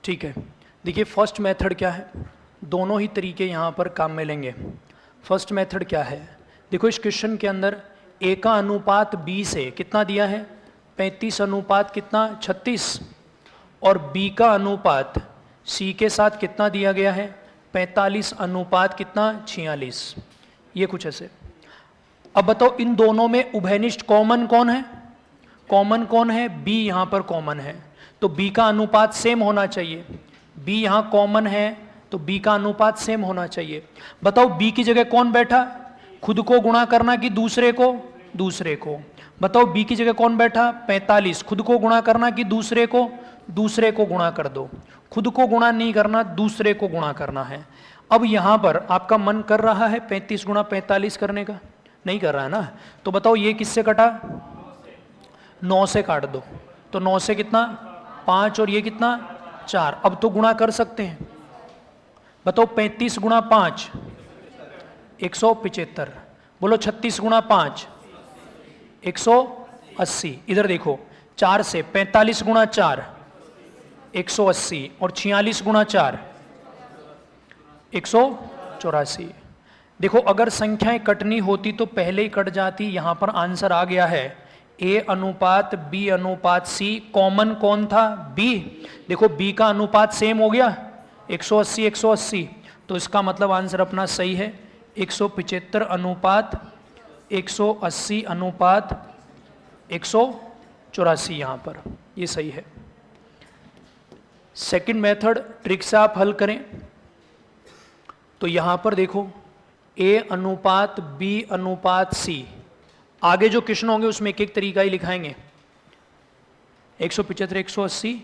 ठीक है, देखिए फर्स्ट मेथड क्या है, दोनों ही तरीके यहाँ पर काम में लेंगे। फर्स्ट मेथड क्या है, देखो इस क्वेश्चन के अंदर ए का अनुपात बी से कितना दिया है, 35 अनुपात कितना 36, और बी का अनुपात सी के साथ कितना दिया गया है, 45 अनुपात कितना, 46। ये कुछ ऐसे। अब बताओ इन दोनों में उभयनिष्ठ कॉमन कौन है, कॉमन कौन है, बी यहां पर कॉमन है, तो बी का अनुपात सेम होना चाहिए। बी यहां कॉमन है तो बी का अनुपात सेम होना चाहिए। बताओ बी की जगह कौन बैठा, खुद को गुणा करना कि दूसरे को, दूसरे को। बताओ बी की जगह कौन बैठा, 45, खुद को गुणा करना कि दूसरे को, दूसरे को गुणा कर दो। खुद को गुणा नहीं करना, दूसरे को गुणा करना है। अब यहां पर आपका मन कर रहा है 35 गुणा 45 करने का, नहीं कर रहा है ना, तो बताओ ये किससे कटा, 9 से काट दो, तो 9 से कितना 5 और ये कितना 4। अब तो गुणा कर सकते हैं। बताओ 35 गुणा 5 175, बोलो 36 गुणा 5 180। इधर देखो 4 से 45 गुणा 4 180 और 46 गुणा 4 184। देखो अगर संख्याएं कटनी होती तो पहले ही कट जाती। यहां पर आंसर आ गया है ए अनुपात बी अनुपात सी। कॉमन कौन था, बी। देखो बी का अनुपात सेम हो गया 180 180, तो इसका मतलब आंसर अपना सही है 175 अनुपात 180 अनुपात 184 यहां पर, ये सही है। सेकंड मेथड ट्रिक से आप हल करें तो यहां पर देखो ए अनुपात बी अनुपात सी, आगे जो क्वेश्चन होंगे उसमें एक एक तरीका ही लिखाएंगे। 175 180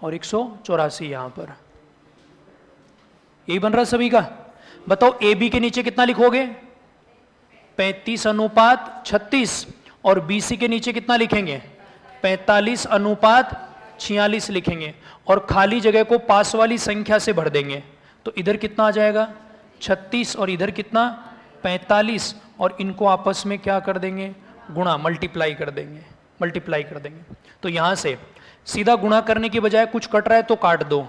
और 184 यहां पर, यही बन रहा सभी का। बताओ ए बी के नीचे कितना लिखोगे, 35 अनुपात 36, और बी सी के नीचे कितना लिखेंगे, 45 अनुपात 46 लिखेंगे, और खाली जगह को पास वाली संख्या से भर देंगे। तो इधर कितना आ जाएगा 36 और इधर कितना 45, और इनको आपस में क्या कर देंगे, गुणा, मल्टीप्लाई कर देंगे, मल्टीप्लाई कर देंगे। तो यहां से सीधा गुणा करने की बजाय कुछ कट रहा है तो काट दो।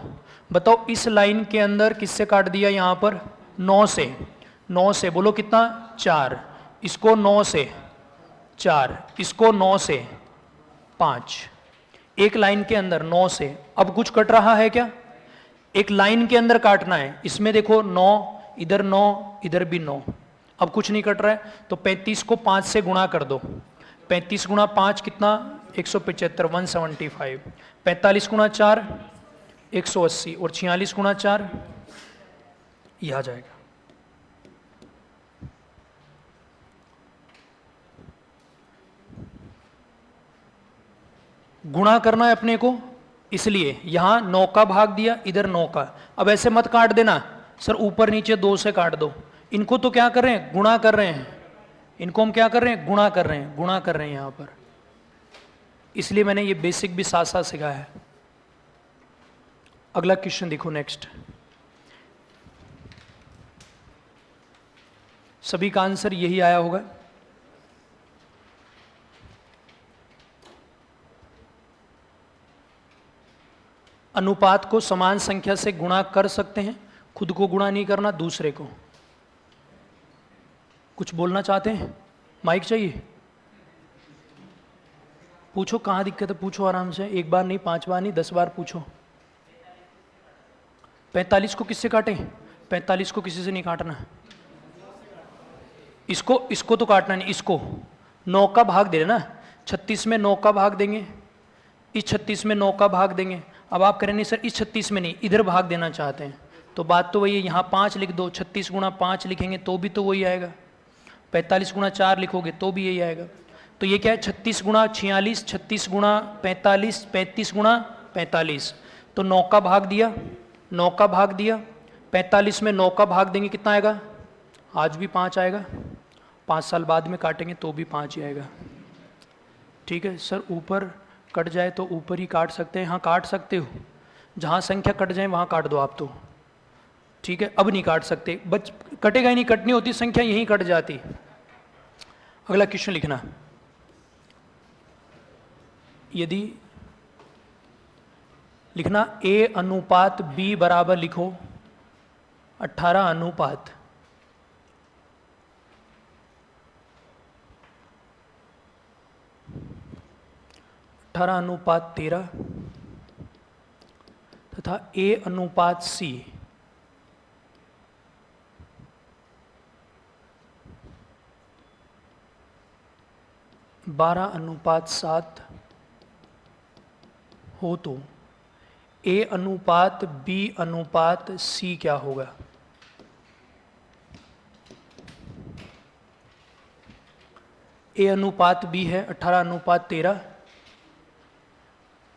बताओ इस लाइन के अंदर किससे काट दिया, यहां पर 9 से, 9 से बोलो कितना 4, इसको 9 से 4, इसको 9 से 5, एक लाइन के अंदर 9 से। अब कुछ कट रहा है क्या, एक लाइन के अंदर काटना है। इसमें देखो 9, इधर 9, इधर भी 9, अब कुछ नहीं कट रहा है, तो 35 को 5 से गुणा कर दो। 35 गुणा 5 कितना 175 175, 45 गुणा 4 180 और 46 गुणा 4 ये आ जाएगा। गुणा करना है अपने को, इसलिए यहां 9 का भाग दिया, इधर 9 का। अब ऐसे मत काट देना सर, ऊपर नीचे 2 से काट दो। इनको तो क्या कर रहे हैं, गुणा कर रहे हैं, इनको हम क्या कर रहे हैं, गुणा कर रहे हैं, गुणा कर रहे हैं यहां पर। इसलिए मैंने ये बेसिक भी साथ साथ सिखाया है। अगला क्वेश्चन देखो नेक्स्ट, सभी का आंसर यही आया होगा। अनुपात को समान संख्या से गुणा कर सकते हैं, खुद को गुणा नहीं करना, दूसरे को। कुछ बोलना चाहते हैं, माइक चाहिए, पूछो कहाँ दिक्कत है, पूछो आराम से, एक बार नहीं, 5 बार नहीं, 10 बार पूछो। 45 को किससे काटें, 45 को किसी से नहीं काटना, इसको तो काटना नहीं, इसको 9 का भाग दे देना, 36 में 9 का भाग देंगे, इस 36 में 9 का भाग देंगे। अब आप करें नहीं सर इस 36 में नहीं, इधर भाग देना चाहते हैं, तो बात तो वही है, यहाँ 5 लिख दो, 36 गुणा 5 लिखेंगे तो भी तो वही आएगा, 45 गुणा 4 लिखोगे तो भी यही आएगा। तो ये क्या है 36 गुणा 46, 36 गुणा 45, 35 गुणा 45, तो 9 का भाग दिया, 9 का भाग दिया, 45 में 9 का भाग देंगे कितना आएगा, आज भी 5 आएगा, 5 साल बाद में काटेंगे तो भी 5 ही आएगा। ठीक है सर, ऊपर कट जाए तो ऊपर ही काट सकते हैं, हाँ काट सकते हो, जहाँ संख्या कट जाए वहाँ काट दो आप तो, ठीक है। अब नहीं काट सकते, बच कटेगा ही नहीं, कटनी होती संख्या यहीं कट जाती। अगला क्वेश्चन लिखना, यदि लिखना ए अनुपात बी बराबर लिखो 18 अनुपात 13, तथा A अनुपात C 12:7 हो तो A अनुपात B अनुपात C क्या होगा? A अनुपात B है 18:13।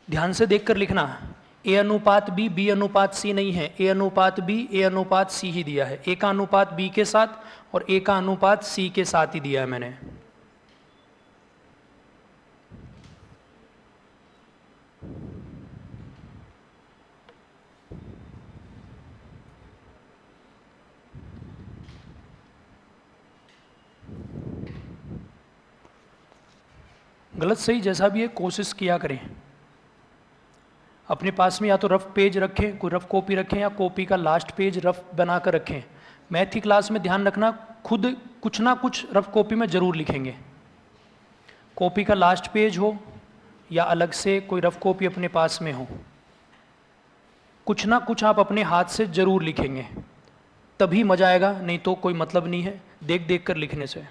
ध्यान से देखकर लिखना, A अनुपात B B अनुपात C नहीं है, A अनुपात B A अनुपात C ही दिया है। A का अनुपात B के साथ और A का अनुपात C के साथ ही दिया है मैंने। गलत सही जैसा भी है कोशिश किया करें। अपने पास में या तो रफ पेज रखें, कोई रफ कॉपी रखें, या कॉपी का लास्ट पेज रफ बनाकर रखें। मैथ की क्लास में ध्यान रखना, खुद कुछ ना कुछ रफ कॉपी में ज़रूर लिखेंगे। कॉपी का लास्ट पेज हो या अलग से कोई रफ कॉपी अपने पास में हो, कुछ ना कुछ आप अपने हाथ से ज़रूर लिखेंगे, तभी मज़ा आएगा, नहीं तो कोई मतलब नहीं है देख देख कर लिखने से।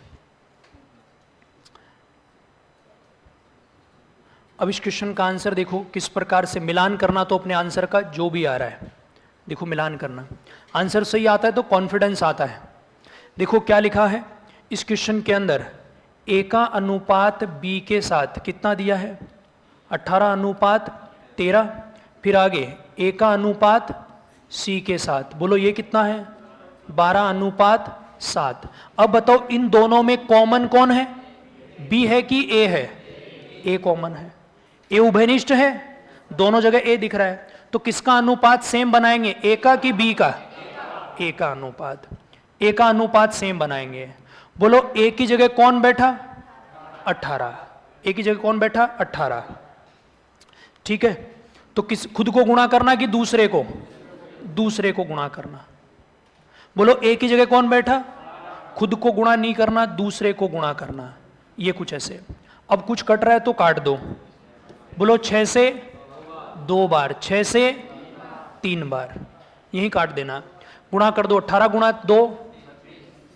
अब इस क्वेश्चन का आंसर देखो किस प्रकार से मिलान करना, तो अपने आंसर का जो भी आ रहा है देखो मिलान करना। आंसर सही आता है तो कॉन्फिडेंस आता है। देखो क्या लिखा है इस क्वेश्चन के अंदर, A का अनुपात B के साथ कितना दिया है 18:13। फिर आगे A का अनुपात C के साथ, बोलो ये कितना है 12:7। अब बताओ इन दोनों में कॉमन कौन है, B है कि A है? A कॉमन है। A उभयनिष्ठ है, दोनों जगह A दिख रहा है, तो किसका अनुपात सेम बनाएंगे, A का कि B का? A का अनुपात, A का अनुपात सेम बनाएंगे। बोलो A की जगह कौन बैठा 18, A की जगह कौन बैठा 18। ठीक है, तो किस खुद को गुणा करना कि दूसरे को? दूसरे को गुणा करना। बोलो A की जगह कौन बैठा, खुद को गुणा नहीं करना, दूसरे को गुणा करना। ये कुछ ऐसे। अब कुछ कट रहा है तो काट दो। बोलो 6 से 2 बार, 6 से 3 बार, यही काट देना। गुणा कर दो, 18 गुणा 2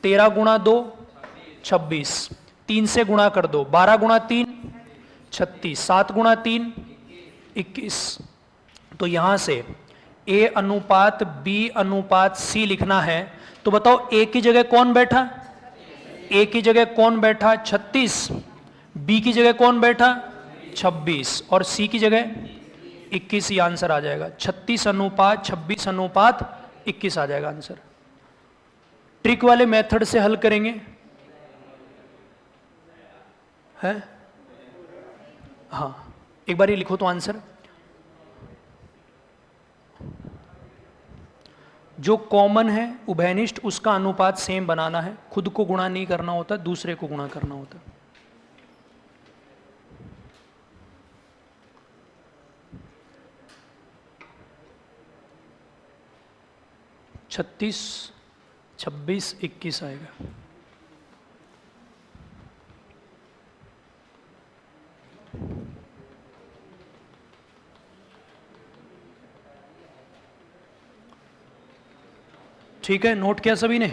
13 गुणा 2 26, 3 से गुणा कर दो, 12 गुणा 3 36, 7 गुणा 3 21। तो यहां से A अनुपात B अनुपात C लिखना है, तो बताओ A की जगह कौन बैठा, A की जगह कौन बैठा 36, B की जगह कौन बैठा 26 और C की जगह 21 ही आंसर आ जाएगा। 36 अनुपात 26 अनुपात 21 आ जाएगा आंसर। ट्रिक वाले मेथड से हल करेंगे, है? हाँ, एक बार ये लिखो तो आंसर। जो कॉमन है उभयनिष्ठ उसका अनुपात सेम बनाना है, खुद को गुणा नहीं करना होता, दूसरे को गुणा करना होता। 36 26 21 आएगा। ठीक है, नोट किया सभी ने?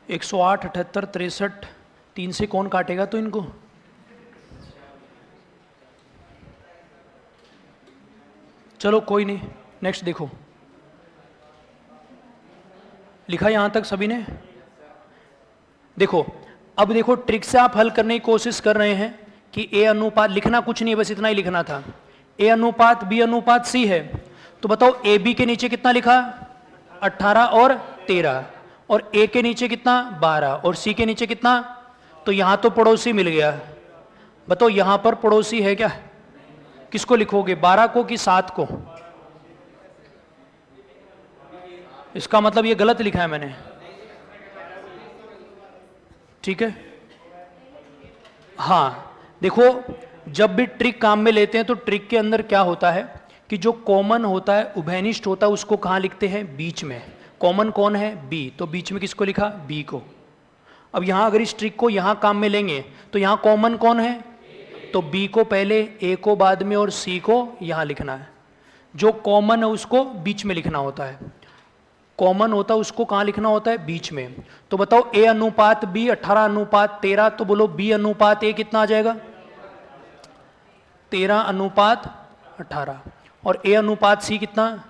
108 78 63 3 से कौन काटेगा तो इनको? चलो कोई नहीं, नेक्स्ट देखो। लिखा यहां तक सभी ने? देखो अब देखो, ट्रिक से आप हल करने की कोशिश कर रहे हैं कि A अनुपात, लिखना कुछ नहीं है, बस इतना ही लिखना था। A अनुपात B अनुपात C है, तो बताओ A B के नीचे कितना लिखा 18 और 13, और A के नीचे कितना 12 और C के नीचे कितना, तो यहां तो पड़ोसी मिल गया। बताओ यहां पर पड़ोसी है क्या? किसको लिखोगे, 12 को कि 7 को? इसका मतलब ये गलत लिखा है मैंने, ठीक है? हाँ देखो, जब भी ट्रिक काम में लेते हैं तो ट्रिक के अंदर क्या होता है कि जो कॉमन होता है उभयनिष्ठ होता है उसको कहाँ लिखते हैं, बीच में। कॉमन कौन है, बी, तो बीच में किसको लिखा, बी को। अब यहाँ अगर इस ट्रिक को यहाँ काम में लेंगे तो यहाँ कॉमन कौन है, तो बी को पहले, ए को बाद में और सी को यहां लिखना है। जो कॉमन है उसको बीच में लिखना होता है, कॉमन होता है उसको कहां लिखना होता है, बीच में। तो बताओ ए अनुपात बी 18 अनुपात 13, तो बोलो बी अनुपात ए कितना आ जाएगा, 13 अनुपात 18, और ए अनुपात सी कितना,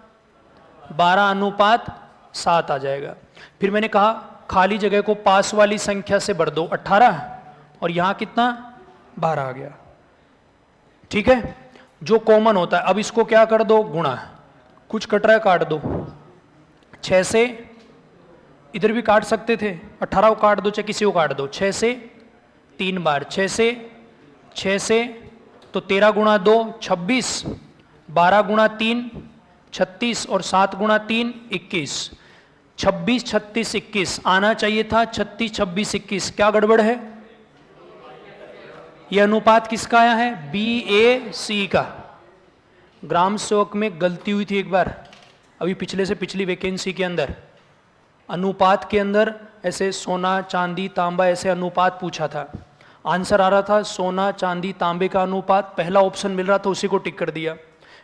12 अनुपात 7 आ जाएगा। फिर मैंने कहा खाली जगह को पास वाली संख्या से भर दो, 18 और यहां कितना 12 आ गया। ठीक है, जो कॉमन होता है। अब इसको क्या कर दो, गुणा, कुछ कट रहा है काट दो, 6 से इधर भी काट सकते थे, 18 को काट दो चाहे किसी को काट दो, 6 से 3 बार, 6 से तो 13 गुणा 2 26, 12 गुणा 3 36 और 7 गुणा 3 21, 26 36 21 आना चाहिए था 36 26 21। क्या गड़बड़ है, यह अनुपात किसका आया है, बी ए सी का। ग्राम सेवक में गलती हुई थी एक बार, अभी पिछले से पिछली वैकेंसी के अंदर अनुपात के अंदर ऐसे सोना चांदी तांबा ऐसे अनुपात पूछा था, आंसर आ रहा था सोना चांदी तांबे का अनुपात, पहला ऑप्शन मिल रहा था उसी को टिक कर दिया,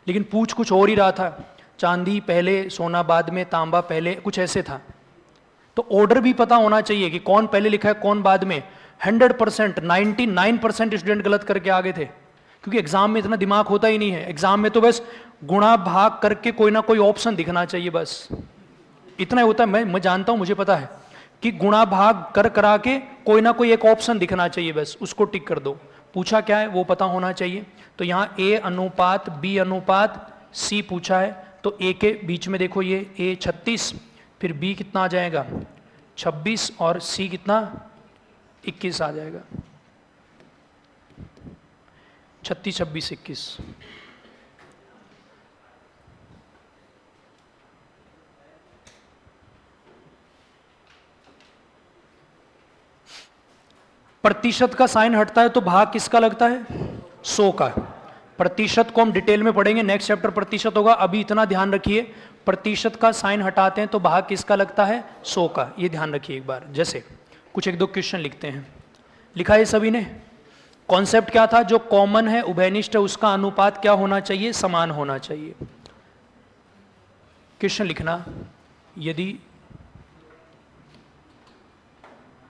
लेकिन पूछ कुछ और ही रहा था, चांदी पहले सोना बाद में तांबा पहले, कुछ ऐसे था। तो ऑर्डर भी पता होना चाहिए कि कौन पहले लिखा है कौन बाद में। 100% 99% स्टूडेंट गलत करके आ गए थे, क्योंकि एग्जाम में इतना दिमाग होता ही नहीं है। एग्जाम में तो बस गुणा भाग करके कोई ना कोई ऑप्शन दिखना चाहिए, बस इतना ही होता है। मैं जानता हूं, मुझे पता है कि गुणा भाग कर करा के कोई ना कोई एक ऑप्शन दिखना चाहिए, बस उसको टिक कर दो। पूछा क्या है वो पता होना चाहिए। तो यहां ए अनुपात बी अनुपात सी पूछा है, तो ए के बीच में देखो ये ए 36, फिर बी कितना आ जाएगा 26 और सी कितना 21 आ जाएगा, 36 26 21। प्रतिशत का साइन हटता है तो भाग किसका लगता है, 100 का। प्रतिशत को हम डिटेल में पढ़ेंगे, नेक्स्ट चैप्टर प्रतिशत होगा, अभी इतना ध्यान रखिए प्रतिशत का साइन हटाते हैं तो भाग किसका लगता है, 100 का। ये ध्यान रखिए एक बार। जैसे कुछ एक दो क्वेश्चन लिखते हैं, लिखा है सभी ने। कॉन्सेप्ट क्या था, जो कॉमन है उभयनिष्ठ है उसका अनुपात क्या होना चाहिए, समान होना चाहिए। क्वेश्चन लिखना, यदि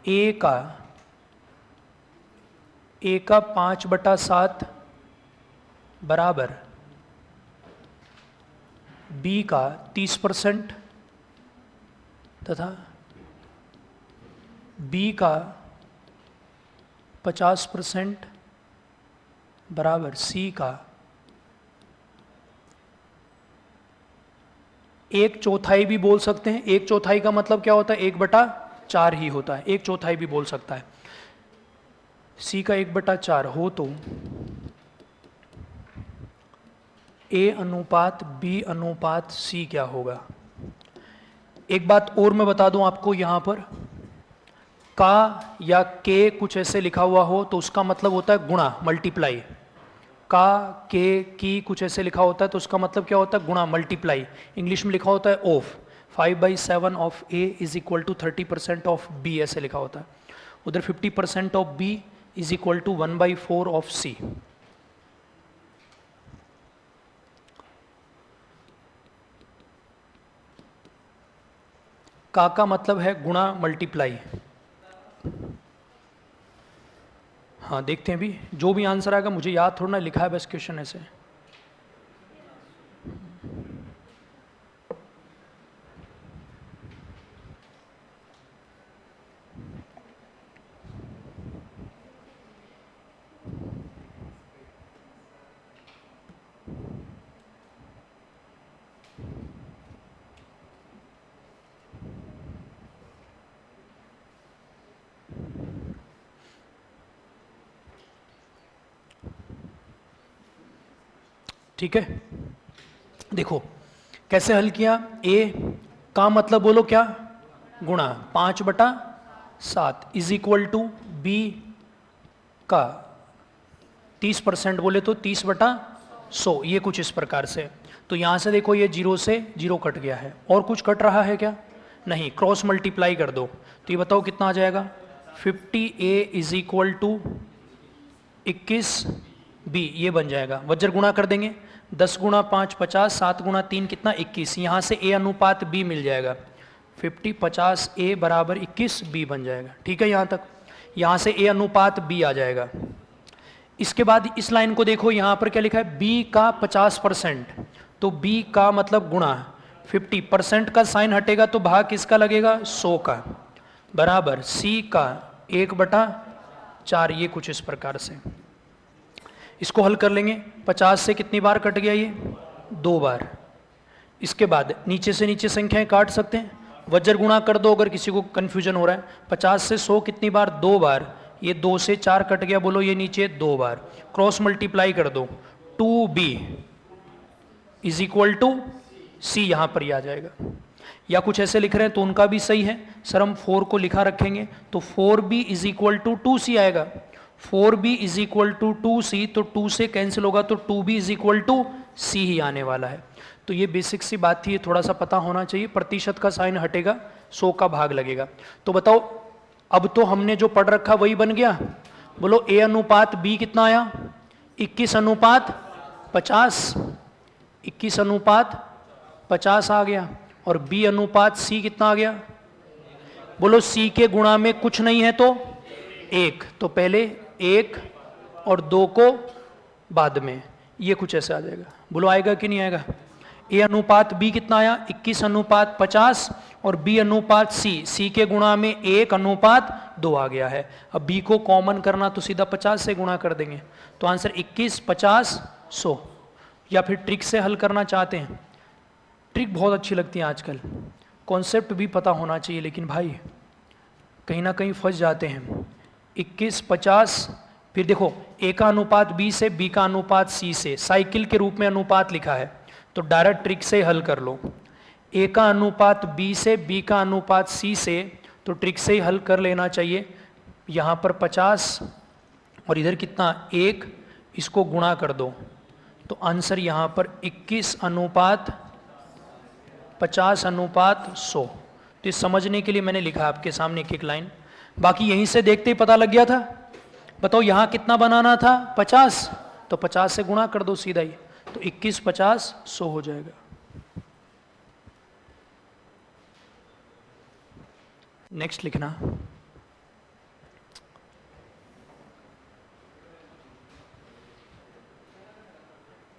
ए का 5/7 बराबर बी का 30% तथा बी का 50% बराबर सी का 1/4 भी बोल सकते हैं। 1/4 का मतलब क्या होता है, 1/4 ही होता है, 1/4 भी बोल सकता है। सी का 1/4 हो तो ए अनुपात बी अनुपात सी क्या होगा। एक बात और मैं बता दूं आपको, यहां पर का या के कुछ ऐसे लिखा हुआ हो तो उसका मतलब होता है गुणा, मल्टीप्लाई। का के की कुछ ऐसे लिखा होता है तो उसका मतलब क्या होता है, गुणा मल्टीप्लाई। इंग्लिश में लिखा होता है of, 5/7 of A is equal to 30% of B, ऐसे लिखा होता है। उधर 50% of B is equal to 1/4 of C. का मतलब है गुणा मल्टीप्लाई। हाँ देखते हैं भी, जो भी आंसर आएगा मुझे याद थोड़ा ना, लिखा है बस क्वेश्चन ऐसे। ठीक है, देखो कैसे हल किया। ए का मतलब बोलो क्या, गुणा 5/7 इज इक्वल टू बी का 30% बोले तो 30/100, ये कुछ इस प्रकार से। तो यहां से देखो ये 0 से 0 कट गया है, और कुछ कट रहा है क्या, नहीं। क्रॉस मल्टीप्लाई कर दो तो ये बताओ कितना आ जाएगा, 50A is equal to 21 B, ये बन जाएगा। वज्र गुणा कर देंगे, 10 गुणा 5 50, 7 गुणा 3 कितना 21, यहाँ से ए अनुपात बी मिल जाएगा, 50 50 ए बराबर 21 बी बन जाएगा। ठीक है, यहाँ तक, यहाँ से ए अनुपात बी आ जाएगा। इसके बाद इस लाइन को देखो, यहाँ पर क्या लिखा है, बी का 50%, तो बी का मतलब गुणा 50% का साइन हटेगा तो भाग किसका लगेगा, 100 का, बराबर सी का 1/4, ये कुछ इस प्रकार से। इसको हल कर लेंगे, 50 से कितनी बार कट गया, ये 2 बार। इसके बाद नीचे से नीचे संख्याएं काट सकते हैं, वज्र गुणा कर दो अगर किसी को कंफ्यूजन हो रहा है। 50 से 100 कितनी बार, 2 बार, ये 2 से 4 कट गया, बोलो ये नीचे 2 बार, क्रॉस मल्टीप्लाई कर दो, 2b इज इक्वल टू सी, यहाँ पर ही आ जाएगा। या कुछ ऐसे लिख रहे हैं तो उनका भी सही है, सर हम 4 को लिखा रखेंगे तो 4b is equal to 2c आएगा, 4b is equal to 2c, तो 2 से कैंसिल होगा तो 2b is equal to c ही आने वाला है। तो ये बेसिक सी बात थी, ये थोड़ा सा पता होना चाहिए। प्रतिशत का साइन हटेगा, 100 का भाग लगेगा। तो बताओ, अब तो हमने जो पढ़ रखा वही बन गया, बोलो a अनुपात b कितना आया, 21 अनुपात 50, 21 अनुपात 50 आ गया, और b अनुपात c कितना आ गया, बोलो c के गुणा में कुछ नहीं है तो 1, तो पहले 1 और 2 को बाद में, ये कुछ ऐसा आ जाएगा। बोलो आएगा कि नहीं आएगा। a अनुपात b कितना आया, 21 अनुपात 50, और b अनुपात c के गुणा में 1 अनुपात 2 आ गया है। अब b को कॉमन करना तो सीधा 50 से गुणा कर देंगे, तो आंसर 21 50 100। या फिर ट्रिक से हल करना चाहते हैं, ट्रिक बहुत अच्छी लगती है आजकल, कॉन्सेप्ट भी पता होना चाहिए, लेकिन भाई कहीं ना कहीं फंस जाते हैं। 21 50, फिर देखो a का अनुपात b से, b का अनुपात c से, साइकिल के रूप में अनुपात लिखा है, तो डायरेक्ट ट्रिक से हल कर लो। a का अनुपात b से, b का अनुपात c से, तो ट्रिक से ही हल कर लेना चाहिए। यहाँ पर 50 और इधर कितना 1, इसको गुणा कर दो, तो आंसर यहाँ पर 21 अनुपात 50 अनुपात 100। तो इस समझने के लिए मैंने लिखा आपके सामने एक एक लाइन, बाकी यहीं से देखते ही पता लग गया था। बताओ यहाँ कितना बनाना था, 50, तो 50 से गुणा कर दो सीधा ही, तो 21 50 100 हो जाएगा। नेक्स्ट लिखना,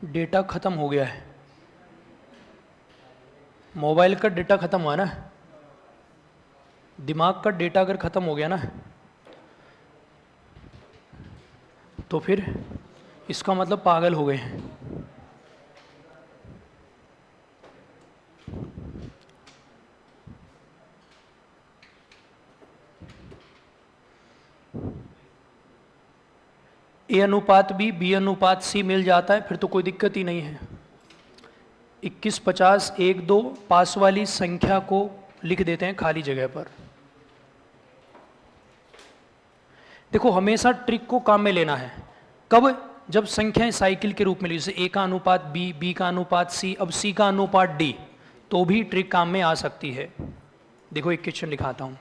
डेटा खत्म हो गया है, मोबाइल का डेटा खत्म हुआ ना, दिमाग का डेटा अगर खत्म हो गया ना, तो फिर इसका मतलब पागल हो गए हैं। ए अनुपात बी, बी अनुपात सी मिल जाता है, फिर तो कोई दिक्कत ही नहीं है। 21 50 1 2, पास वाली संख्या को लिख देते हैं खाली जगह पर। देखो हमेशा ट्रिक को काम में लेना है, कब, जब संख्याएं साइकिल के रूप में ली, जैसे ए का अनुपात बी, बी का अनुपात सी, अब सी का अनुपात डी, तो भी ट्रिक काम में आ सकती है। देखो एक क्वेश्चन दिखाता हूं,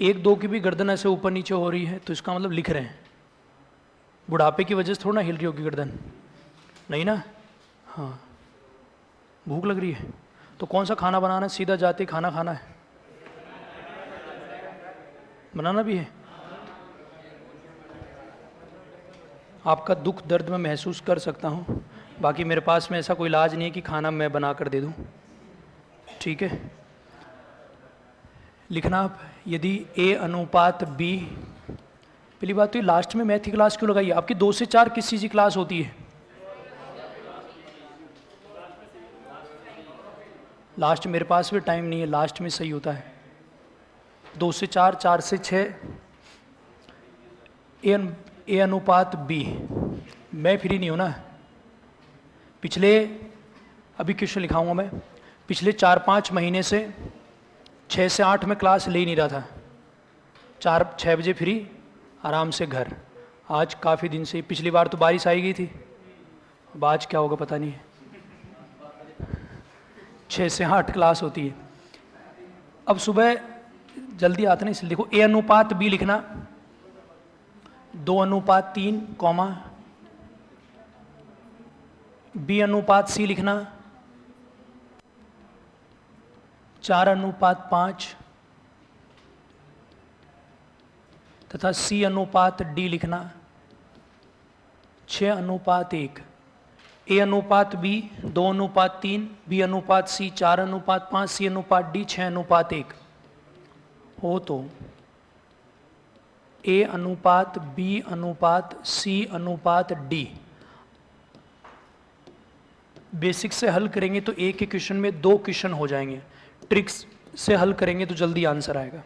एक दो की भी गर्दन ऐसे ऊपर नीचे हो रही है, तो इसका मतलब लिख रहे हैं बुढ़ापे की वजह से थोड़ा ना हिल रही होगी गर्दन, नहीं ना। हाँ, भूख लग रही है, तो कौन सा खाना बनाना है, सीधा जाते खाना खाना है, बनाना भी है। आपका दुख दर्द मैं महसूस कर सकता हूँ, बाकी मेरे पास में ऐसा कोई इलाज नहीं है कि खाना मैं बना कर दे दूँ। ठीक है, लिखना आप, यदि a अनुपात b, पहली बात तो ये लास्ट में मैथ की क्लास क्यों लगाई है, आपकी 2 से 4 किस चीज़ की क्लास होती है, लास्ट मेरे पास भी टाइम नहीं है, लास्ट में सही होता है। 2 से 4, 4 से 6, ए अनुपात बी, मैं फ्री नहीं हूँ ना, पिछले, अभी क्वेश्चन लिखाऊंगा मैं, पिछले 4-5 महीने से 6 से 8 में क्लास ले ही नहीं रहा था, 4-6 बजे फ्री, आराम से घर। आज काफ़ी दिन से, पिछली बार तो बारिश आई गई थी, अब आज क्या होगा पता नहीं है। 6 से 8 क्लास होती है। अब सुबह जल्दी आते नहीं, इसलिए देखो, ए अनुपात बी लिखना, 2 अनुपात 3 कॉमा, बी अनुपात सी लिखना, 4 अनुपात 5 तथा सी अनुपात डी लिखना, 6 अनुपात 1। ए अनुपात बी 2 अनुपात 3, बी अनुपात सी 4 अनुपात 5, सी अनुपात डी 6 अनुपात 1 हो तो ए अनुपात बी अनुपात सी अनुपात डी। बेसिक से हल करेंगे तो एक ही क्वेश्चन में 2 क्वेश्चन हो जाएंगे, ट्रिक्स से हल करेंगे तो जल्दी आंसर आएगा।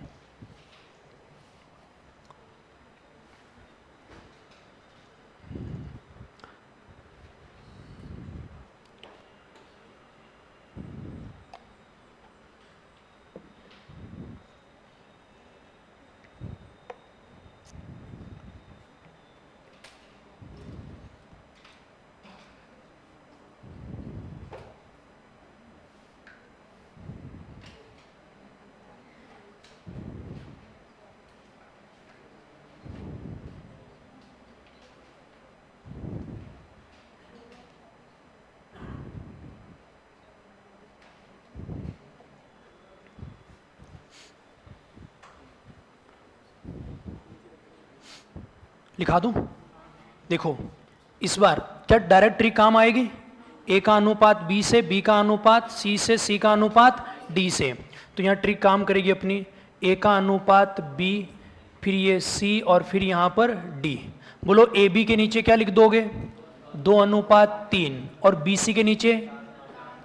लिखा दूं? देखो, इस बार क्या डायरेक्ट ट्रिक काम आएगी? ए का अनुपात बी से, बी का अनुपात सी से, सी का अनुपात डी से। तो यहाँ ट्रिक काम करेगी अपनी, ए का अनुपात बी, फिर ये सी और फिर यहाँ पर डी। बोलो ए बी के नीचे क्या लिख दोगे? 2 अनुपात 3 और बी सी के नीचे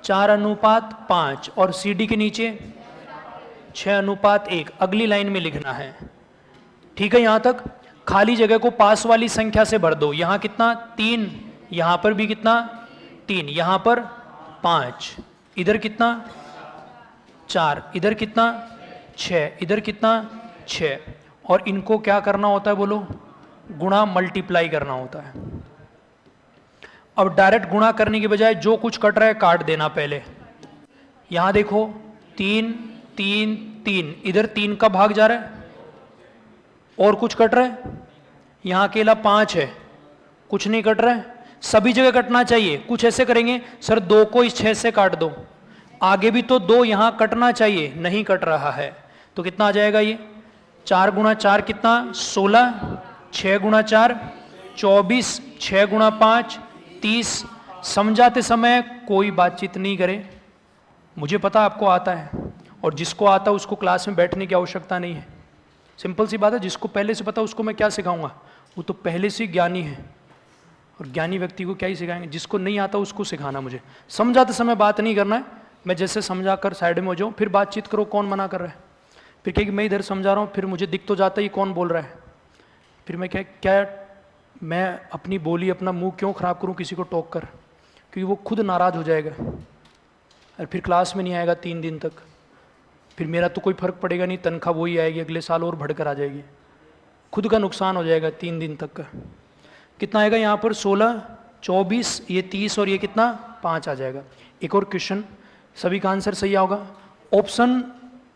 4 अनुपात 5 और सी डी के नीचे 6 अनुपात 1। अगली लाइन में लिखना है, ठीक है? यहाँ तक खाली जगह को पास वाली संख्या से भर दो। यहाँ कितना? 3, यहाँ पर भी कितना? 3, यहाँ पर 5, इधर कितना? 4, इधर कितना? 6, इधर कितना? 6। और इनको क्या करना होता है बोलो? गुणा, मल्टीप्लाई करना होता है। अब डायरेक्ट गुणा करने के बजाय जो कुछ कट रहा है काट देना पहले। यहां देखो 3 3 3, इधर 3 का भाग जा रहा है और कुछ कट रहा है। यहां अकेला 5 है, कुछ नहीं कट रहा है। सभी जगह कटना चाहिए। कुछ ऐसे करेंगे, सर 2 को इस 6 से काट दो, आगे भी तो 2 यहां कटना चाहिए, नहीं कट रहा है। तो कितना आ जाएगा ये? 4 गुणा 4 कितना? 16, 6 गुणा 4 24, 6 गुणा 5 30। समझाते समय कोई बातचीत नहीं करे, मुझे पता आपको आता है, और जिसको आता है उसको क्लास में बैठने की आवश्यकता नहीं है। सिंपल सी बात है, जिसको पहले से पता उसको मैं क्या सिखाऊंगा? वो तो पहले से ज्ञानी है, और ज्ञानी व्यक्ति को क्या ही सिखाएंगे? जिसको नहीं आता उसको सिखाना। मुझे समझाते समय बात नहीं करना है, मैं जैसे समझा कर साइड में हो जाऊँ, फिर बातचीत करो। कौन मना कर रहा है? फिर क्या कि मैं इधर समझा रहा हूँ, फिर मुझे दिख तो जाता ही कौन बोल रहा है। फिर मैं क्या मैं अपनी बोली, अपना मुंह क्यों खराब करूँ किसी को टोक कर? क्योंकि वो खुद नाराज हो जाएगा और फिर क्लास में नहीं आएगा 3 दिन तक। फिर मेरा तो कोई फर्क पड़ेगा नहीं, तनख्वाह वही आएगी, अगले साल और बढ़कर आ जाएगी। खुद का नुकसान हो जाएगा 3 दिन तक का। कितना आएगा यहाँ पर? 16, 24, ये 30 और ये कितना? 5 आ जाएगा। एक और क्वेश्चन, सभी का आंसर सही होगा। ऑप्शन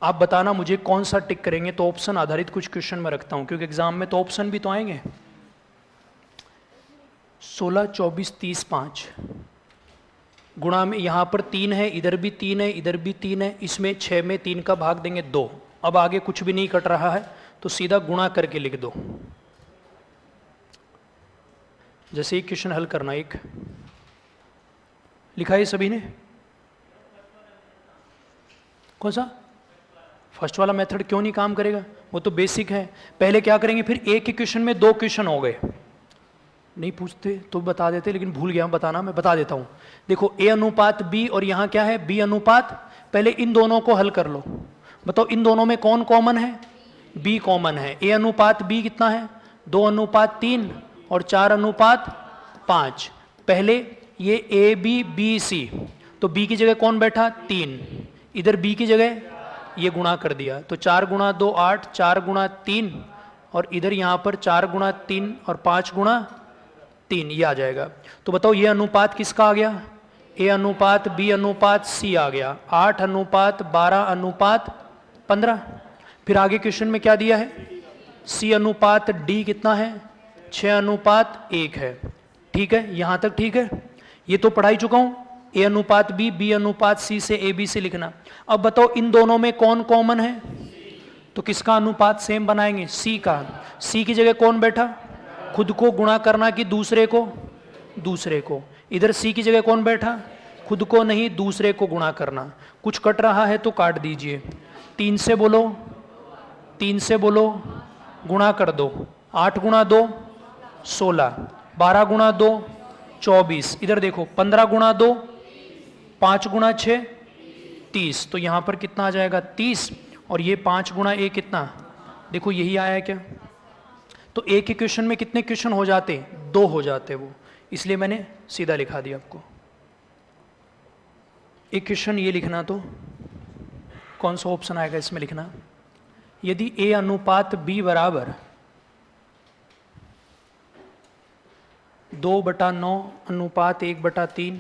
आप बताना मुझे कौन सा टिक करेंगे। तो ऑप्शन आधारित कुछ क्वेश्चन मैं रखता हूँ, क्योंकि एग्जाम में तो ऑप्शन भी तो आएंगे। 16, 24, 30, 5 गुणा में यहाँ पर 3 है, इधर भी 3 है, इधर भी 3 है, इसमें 6 में 3 का भाग देंगे 2। अब आगे कुछ भी नहीं कट रहा है, तो सीधा गुणा करके लिख दो। जैसे एक क्वेश्चन हल करना, एक लिखा है सभी ने? कौन सा? फर्स्ट वाला मेथड क्यों नहीं काम करेगा? वो तो बेसिक है। पहले क्या करेंगे, फिर एक ही क्वेश्चन में 2 क्वेश्चन हो गए। नहीं पूछते तो बता देते, लेकिन भूल गया बताना, मैं बता देता हूं। देखो ए अनुपात बी और यहां क्या है? बी अनुपात। पहले इन दोनों को हल कर लो। बताओ इन दोनों में कौन कॉमन है? बी कॉमन है। ए अनुपात बी कितना है? 2 अनुपात 3 और 4 अनुपात 5। पहले ये ए बी बी सी, तो बी की जगह कौन बैठा? 3। इधर बी की जगह ये गुणा कर दिया, तो 4 गुणा 2 8, 4 गुणा 3 और इधर यहां पर 4 गुणा 3 और 5 गुणा 3, ये आ जाएगा। तो बताओ ये अनुपात किसका आ गया? ए अनुपात बी अनुपात सी आ गया, 8 अनुपात 12 अनुपात 15। फिर आगे क्वेश्चन में क्या दिया है, सी अनुपात डी कितना है, 6 अनुपात 1 है। ठीक है, यहां तक ठीक है, ये तो पढ़ा ही चुका हूं। ए अनुपात बी, बी अनुपात सी से ए बी से लिखना। अब बताओ इन दोनों में कौन कॉमन है, तो किसका अनुपात सेम बनाएंगे, सी का। सी की जगह कौन बैठा, खुद को गुणा करना कि दूसरे को, दूसरे को। इधर सी की जगह कौन बैठा, खुद को नहीं दूसरे को गुणा करना। कुछ कट रहा है तो काट दीजिए। 3 से बोलो, 3 से बोलो, गुणा कर दो। 8 गुणा 2 16, 12 गुणा 2 24। इधर देखो 15 गुणा 2, 5 गुणा 6 30। तो यहां पर कितना आ जाएगा 30, और ये 5 गुणा 1 कितना, देखो यही आया है क्या। तो एक ही क्वेश्चन में कितने क्वेश्चन हो जाते, 2 हो जाते वो, इसलिए मैंने सीधा लिखा दिया आपको। एक क्वेश्चन ये लिखना, तो कौन सा ऑप्शन आएगा इसमें लिखना, यदि ए अनुपात बी बराबर 2/9 अनुपात 1/3,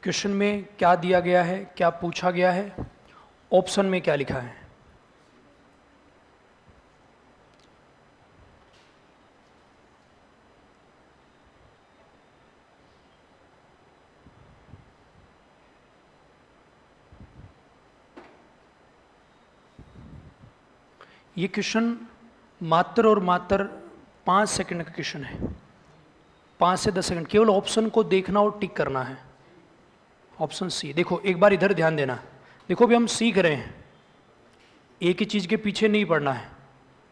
क्वेश्चन में क्या दिया गया है, क्या पूछा गया है, ऑप्शन में क्या लिखा है। ये क्वेश्चन मात्र और मात्र 5 सेकंड का क्वेश्चन है, 5 से 10 सेकंड, केवल ऑप्शन को देखना और टिक करना है। ऑप्शन सी, देखो एक बार इधर ध्यान देना। देखो भी हम सीख रहे हैं, एक ही चीज़ के पीछे नहीं पढ़ना है,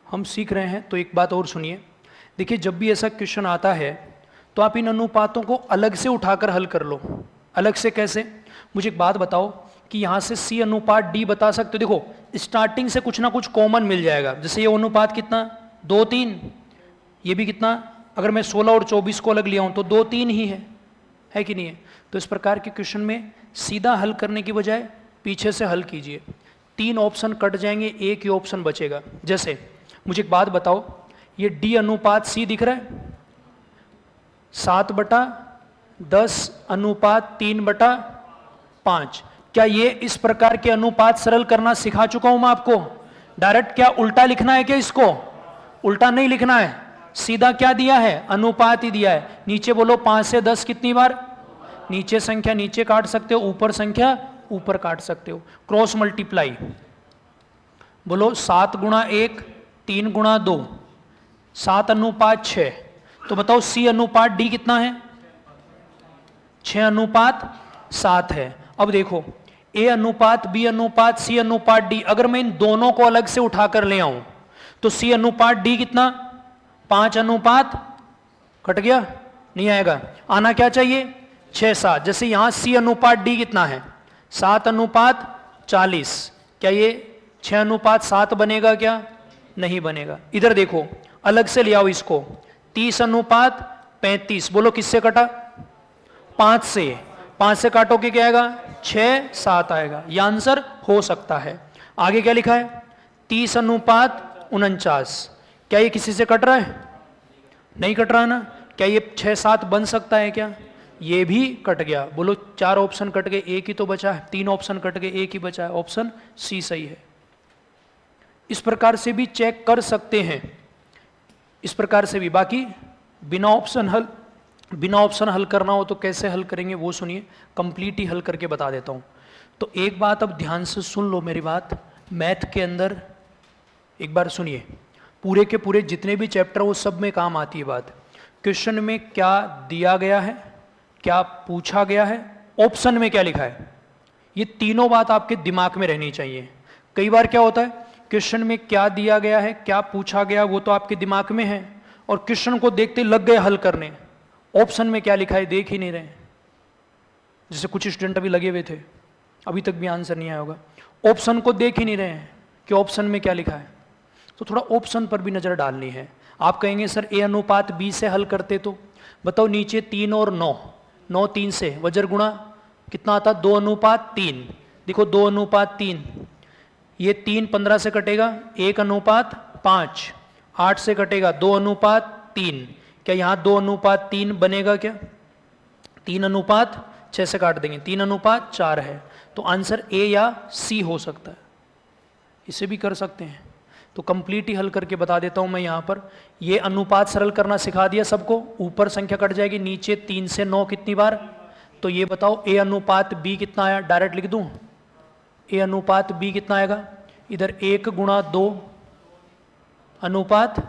हम सीख रहे हैं। तो एक बात और सुनिए, देखिए जब भी ऐसा क्वेश्चन आता है तो आप इन अनुपातों को अलग से उठाकर हल कर लो। अलग से कैसे, मुझे एक बात बताओ कि यहाँ से सी अनुपात डी बता सकते हो। देखो स्टार्टिंग से कुछ ना कुछ कॉमन मिल जाएगा, जैसे ये अनुपात कितना 2 3, ये भी कितना, अगर मैं 16 और 24 को अलग लिया हूँ तो 2 3 ही है कि नहीं है। तो इस प्रकार के क्वेश्चन में सीधा हल करने की बजाय पीछे से हल कीजिए। 3 ऑप्शन कट जाएंगे, एक ही ऑप्शन बचेगा। जैसे मुझे एक बात बताओ, ये डी अनुपात सी दिख रहा है, 7/10 अनुपात 3/5। क्या ये इस प्रकार के अनुपात सरल करना सिखा चुका हूं मैं आपको। डायरेक्ट क्या उल्टा लिखना है क्या, इसको उल्टा नहीं लिखना है, सीधा क्या दिया है, अनुपात ही दिया है। नीचे बोलो 5 से 10 कितनी बार, नीचे संख्या नीचे काट सकते हो, ऊपर संख्या ऊपर काट सकते हो। क्रॉस मल्टीप्लाई बोलो 7 गुणा 1 3 गुणा 2 7 अनुपात 6। तो बताओ सी अनुपात डी कितना है, 6 अनुपात 7 है। अब देखो ए अनुपात बी अनुपात सी अनुपात डी, अगर मैं इन दोनों को अलग से उठाकर ले आऊं तो सी अनुपात डी कितना, 5 अनुपात, कट गया, नहीं आएगा, आना क्या चाहिए 6 7। जैसे यहां सी अनुपात डी कितना है 7 अनुपात 40, क्या ये 6 अनुपात 7 बनेगा, क्या नहीं बनेगा। इधर देखो अलग से ले आओ इसको, 30 अनुपात 35, बोलो किससे कटा, 5 से। 5 से काटोगे क्या आएगा, 6 7 आएगा। यह आंसर हो सकता है। आगे क्या लिखा है, 30:49। क्या ये किसी से कट रहा है, नहीं कट रहा ना। क्या ये 6 7 बन सकता है क्या, ये भी कट गया। बोलो 4 ऑप्शन कट गए, एक ही तो बचा है। 3 ऑप्शन कट गए, एक ही बचा है, ऑप्शन सी सही है। इस प्रकार से भी चेक कर सकते हैं, इस प्रकार से भी। बाकी बिना ऑप्शन हल करना हो तो कैसे हल करेंगे वो सुनिए, कंप्लीट ही हल करके बता देता हूं। तो एक बात अब ध्यान से सुन लो मेरी बात, मैथ के अंदर एक बार सुनिए, पूरे के पूरे जितने भी चैप्टर वो सब में काम आती है बात। क्वेश्चन में क्या दिया गया है, क्या पूछा गया है, ऑप्शन में क्या लिखा है, ये तीनों बात आपके दिमाग में रहनी चाहिए। कई बार क्या होता है, क्वेश्चन में क्या दिया गया है, क्या पूछा गया, वो तो आपके दिमाग में है, और क्वेश्चन को देखते लग गए हल करने, ऑप्शन में क्या लिखा है देख ही नहीं रहे। जैसे कुछ स्टूडेंट अभी लगे हुए थे, अभी तक भी आंसर नहीं आया होगा, ऑप्शन को देख ही नहीं रहे हैं कि ऑप्शन में क्या लिखा है। तो थोड़ा ऑप्शन पर भी नजर डालनी है। आप कहेंगे सर ए अनुपात बी से हल करते तो, बताओ नीचे 3 और 9, 9 3 से वज्र गुणा कितना आता, 2:3। देखो 2:3, ये 3 15 से कटेगा, 1:5, 8 से कटेगा 2:3। क्या यहाँ 2:3 बनेगा क्या, 3:6 से काट देंगे, 3:4 है। तो आंसर ए या सी हो सकता है, इसे भी कर सकते हैं। तो कंप्लीट ही हल करके बता देता हूं मैं यहाँ पर। ये अनुपात सरल करना सिखा दिया सबको, ऊपर संख्या कट जाएगी, नीचे 3 से 9 कितनी बार। तो ये बताओ ए अनुपात बी कितना आया, डायरेक्ट लिख दूं, ए अनुपात बी कितना आएगा, इधर 1:2 अनुपात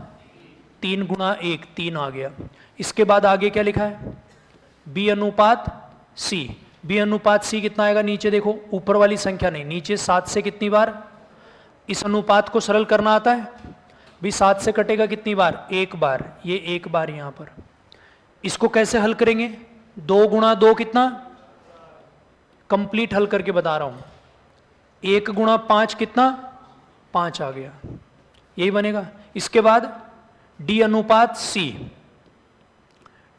3:1, 3 आ गया। इसके बाद आगे क्या लिखा है, बी अनुपात सी, बी अनुपात सी कितना आएगा, नीचे देखो ऊपर वाली संख्या नहीं, नीचे 7 से कितनी बार। इस अनुपात को सरल करना आता है भी, 7 से कटेगा कितनी बार, 1 बार, ये 1 बार यहां पर। इसको कैसे हल करेंगे, 2:2 कितना, कंप्लीट हल करके बता रहा हूं। 1:5 कितना, 5 आ गया, यही बनेगा। इसके बाद डी अनुपात सी,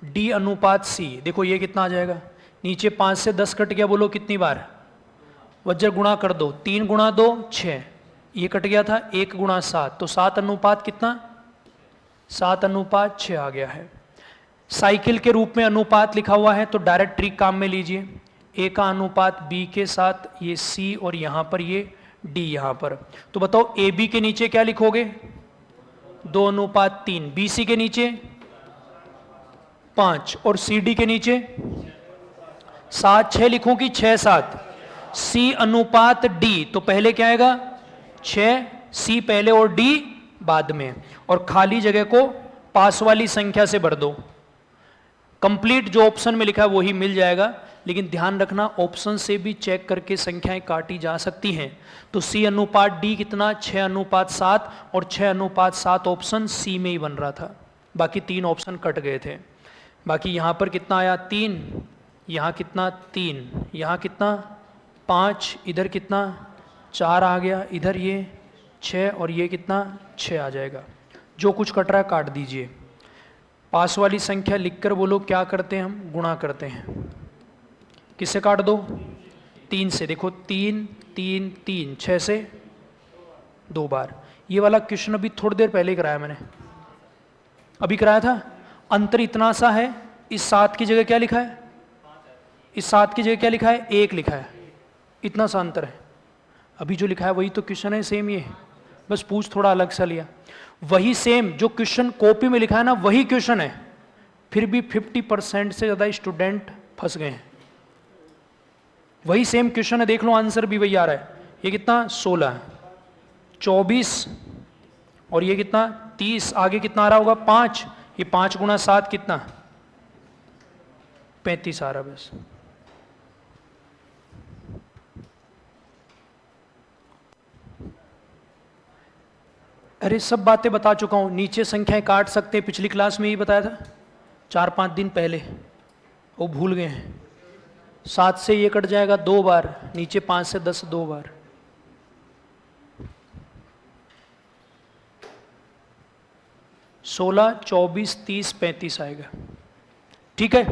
डी अनुपात सी, देखो ये कितना आ जाएगा, नीचे 5 से 10 कट गया, बोलो कितनी बार, वज्र गुणा कर दो, 3:2 6, ये कट गया था, 1:7, तो 7 अनुपात कितना, 7:6 आ गया है। साइकिल के रूप में अनुपात लिखा हुआ है, तो डायरेक्ट ट्रिक काम में लीजिए, ए का अनुपात बी के साथ, ये सी और यहां पर ये डी यहां पर। तो बताओ ए बी के नीचे क्या लिखोगे, 2:3, बी सी के नीचे 5 और सी डी के नीचे 7, 6 लिखूं कि 6 7, सी अनुपात डी, तो पहले क्या आएगा 6, सी पहले और डी बाद में, और खाली जगह को पास वाली संख्या से भर दो। कंप्लीट जो ऑप्शन में लिखा है वही मिल जाएगा, लेकिन ध्यान रखना ऑप्शन से भी चेक करके संख्याएं काटी जा सकती हैं। तो सी अनुपात डी कितना, 6:7, और 6:7 ऑप्शन सी में ही बन रहा था, बाकी 3 ऑप्शन कट गए थे। बाकी यहां पर कितना आया, 3, यहां कितना 3, यहां कितना 5, इधर कितना 4 आ गया, इधर ये 6 और ये कितना 6 आ जाएगा। जो कुछ कट रहा है काट दीजिए। पास वाली संख्या लिखकर बोलो क्या करते हैं हम, गुणा करते हैं। किससे काट दो, 3 से, देखो 3 3 3, 6 से 2 बार। ये वाला क्वेश्चन अभी थोड़ी देर पहले कराया मैंने, अभी कराया था। अंतर इतना सा है, इस 7 की जगह क्या लिखा है, इस 7 की जगह क्या लिखा है, 1 लिखा है, इतना सा अंतर है। अभी जो लिखा है वही तो क्वेश्चन है, सेम ये, बस पूछ थोड़ा अलग सा लिया। वही सेम जो क्वेश्चन कॉपी में लिखा है ना, वही क्वेश्चन है, फिर भी 50% से ज़्यादा स्टूडेंट फंस गए हैं। वही सेम क्वेश्चन है, देख लो आंसर भी वही आ रहा है। ये कितना 16, 24 और ये कितना 30, आगे कितना आ रहा होगा 5, ये 5×7 कितना 35 आ रहा बस। अरे सब बातें बता चुका हूं, नीचे संख्याएं काट सकते हैं, पिछली क्लास में ही बताया था 4-5 दिन पहले, वो भूल गए हैं। 7 से ये कट जाएगा 2 बार, नीचे 5 से 10 2 बार। सोलह 24 30 35 आएगा। ठीक है,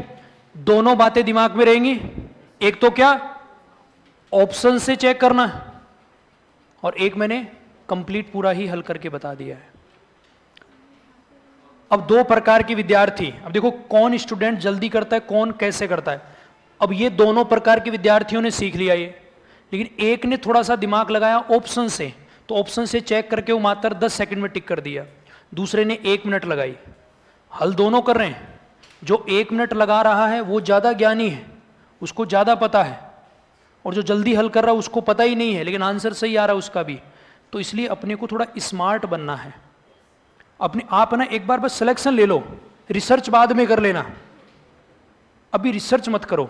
दोनों बातें दिमाग में रहेंगी, एक तो क्या ऑप्शन से चेक करना और एक मैंने कंप्लीट पूरा ही हल करके बता दिया है। अब दो प्रकार के विद्यार्थी, अब देखो कौन स्टूडेंट जल्दी करता है, कौन कैसे करता है। अब ये दोनों प्रकार के विद्यार्थियों ने सीख लिया ये, लेकिन एक ने थोड़ा सा दिमाग लगाया ऑप्शन से, तो ऑप्शन से चेक करके वो मात्र 10 सेकंड में टिक कर दिया। दूसरे ने 1 मिनट लगाई। हल दोनों कर रहे हैं। जो 1 मिनट लगा रहा है वो ज़्यादा ज्ञानी है, उसको ज़्यादा पता है, और जो जल्दी हल कर रहा है उसको पता ही नहीं है लेकिन आंसर सही आ रहा है उसका भी। तो इसलिए अपने को थोड़ा स्मार्ट बनना है। अपने आप ना एक बार बस सिलेक्शन ले लो, रिसर्च बाद में कर लेना। अभी रिसर्च मत करो,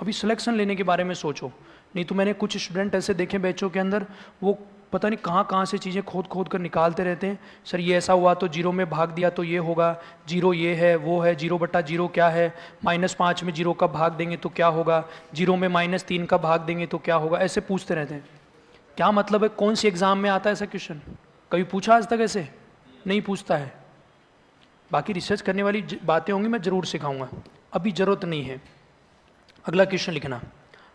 अभी सिलेक्शन लेने के बारे में सोचो। नहीं तो मैंने कुछ स्टूडेंट ऐसे देखे बैचों के अंदर, वो पता नहीं कहाँ कहाँ से चीज़ें खोद खोद कर निकालते रहते हैं। सर ये ऐसा हुआ तो जीरो में भाग दिया तो ये होगा, जीरो ये है वो है, 0/0 क्या है, -5 में 0 का भाग देंगे तो क्या होगा, 0 में -3 का भाग देंगे तो क्या होगा, ऐसे पूछते रहते हैं। क्या मतलब है? कौन सी एग्जाम में आता है ऐसा क्वेश्चन? कभी पूछा आज तक ऐसे? नहीं पूछता है। बाकी रिसर्च करने वाली बातें होंगी, मैं ज़रूर सिखाऊंगा, अभी ज़रूरत नहीं है। अगला क्वेश्चन लिखना,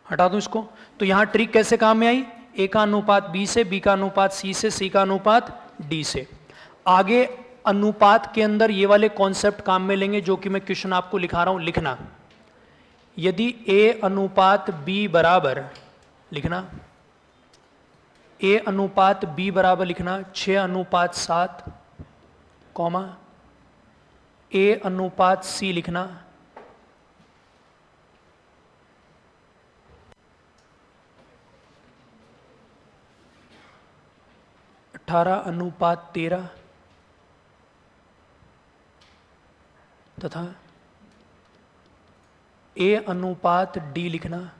हटा दूं इसको। तो यहाँ ट्रिक कैसे काम में आई? ए का अनुपात बी से, बी का अनुपात सी से, सी का अनुपात डी से। आगे अनुपात के अंदर ये वाले कॉन्सेप्ट काम में लेंगे जो कि मैं क्वेश्चन आपको लिखा रहा हूं, लिखना। यदि ए अनुपात बी बराबर, लिखना ए अनुपात बी बराबर लिखना 6:7, कॉमा ए अनुपात सी लिखना 18:13 तथा ए अनुपात डी लिखना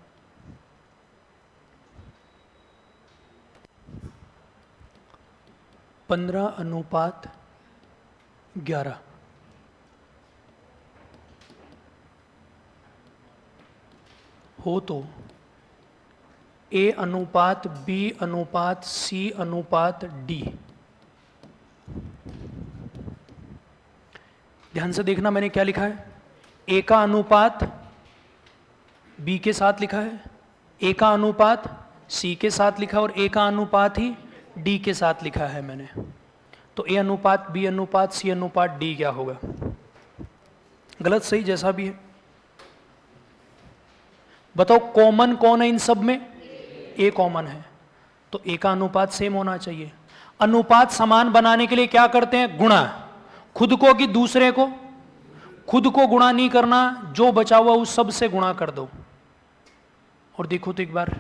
15:11 हो तो ए अनुपात बी अनुपात सी अनुपात डी। ध्यान से देखना मैंने क्या लिखा है। ए का अनुपात बी के साथ लिखा है, ए का अनुपात सी के साथ लिखा और ए का अनुपात ही डी के साथ लिखा है मैंने। तो ए अनुपात बी अनुपात सी अनुपात डी क्या होगा? गलत सही जैसा भी है। बताओ कॉमन कौन है इन सब में? ए कॉमन है, तो ए का अनुपात सेम होना चाहिए। अनुपात समान बनाने के लिए क्या करते हैं? गुणा। खुद को कि दूसरे को? खुद को गुणा नहीं करना, जो बचा हुआ उस सब से गुणा कर दो। और देखो तो एक बार,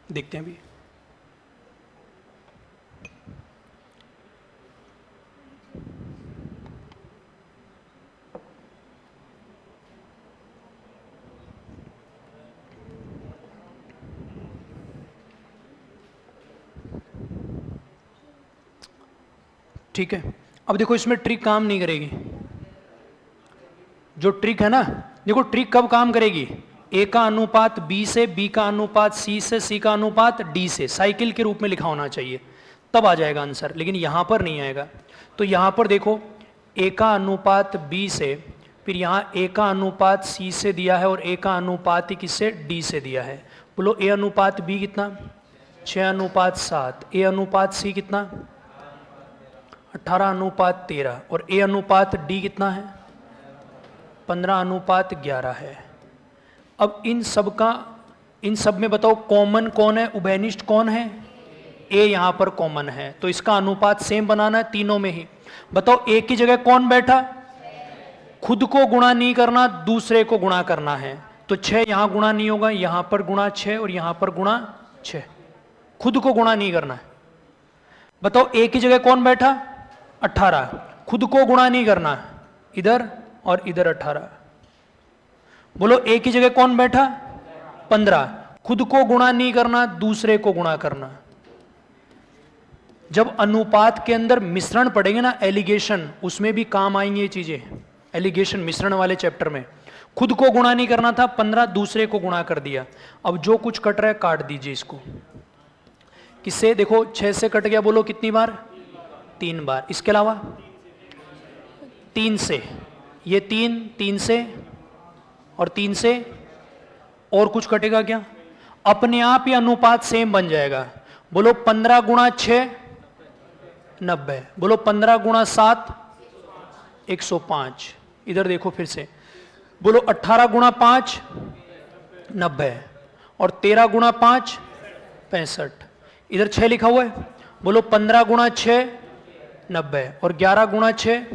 देखते हैं अभी। ठीक है, अब देखो इसमें ट्रिक काम नहीं करेगी। जो ट्रिक है ना, देखो ट्रिक कब काम करेगी? ए का अनुपात बी से, बी का अनुपात सी से, सी का अनुपात डी से, साइकिल के रूप में लिखा होना चाहिए। तब आ जाएगा आंसर, लेकिन यहां पर नहीं आएगा। तो यहां पर देखो ए का अनुपात बी से, फिर यहां ए का अनुपात सी से दिया है और ए का अनुपात ही किससे, डी से दिया है। बोलो ए अनुपात बी कितना, 6:7। ए अनुपात सी कितना, 18:13। और ए अनुपात डी कितना है, 15:11 है। अब इन सब में बताओ कॉमन कौन है, उभयनिष्ठ कौन है, ए यहां पर कॉमन है, तो इसका अनुपात सेम बनाना है तीनों में ही। बताओ ए की जगह कौन बैठा, खुद को गुणा नहीं करना, दूसरे को गुणा करना है। तो 6 यहां गुणा नहीं होगा, यहां पर गुणा 6 और यहां पर गुणा 6, खुद को गुणा नहीं करना है। बताओ ए की जगह कौन बैठा, 18, खुद को गुणा नहीं करना, इधर और इधर 18। बोलो ए की जगह कौन बैठा, 15, खुद को गुणा नहीं करना, दूसरे को गुणा करना। जब अनुपात के अंदर मिश्रण पढ़ेंगे ना, एलिगेशन, उसमें भी काम आएंगी ये चीजें। एलिगेशन मिश्रण वाले चैप्टर में खुद को गुणा नहीं करना था, 15 दूसरे को गुणा कर दिया। अब जो कुछ कट रहा है काट दीजिए इसको। किससे, देखो 6 से कट गया, बोलो कितनी बार, 3 बार। इसके अलावा 3 से, ये 3 से और 3 से, और कुछ कटेगा क्या, अपने आप ये अनुपात सेम बन जाएगा। बोलो 15 गुणा 6 90, बोलो 15 गुणा 7 105। इधर देखो फिर से, बोलो 18 गुणा 5 90 और 13 गुणा 5 65। इधर 6 लिखा हुआ है, बोलो 15 गुणा 6 90 और 11 गुणा 6।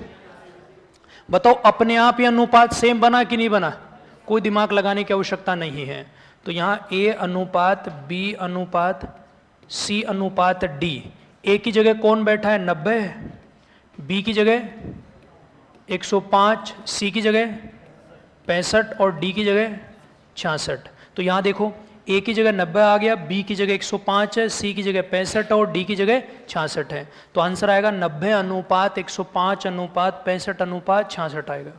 बताओ अपने आप ये अनुपात सेम बना कि नहीं बना, कोई दिमाग लगाने की आवश्यकता नहीं है। तो यहां ए अनुपात बी अनुपात सी अनुपात डी, ए की जगह कौन बैठा है, 90, बी की जगह 105, सी की जगह 65 और डी की जगह 66। तो यहां देखो ए की जगह 90 आ गया, बी की जगह 105 है, सी की जगह 65 और डी की जगह 66 है। तो आंसर आएगा 90 अनुपात 105 अनुपात 65 अनुपात 66 आएगा।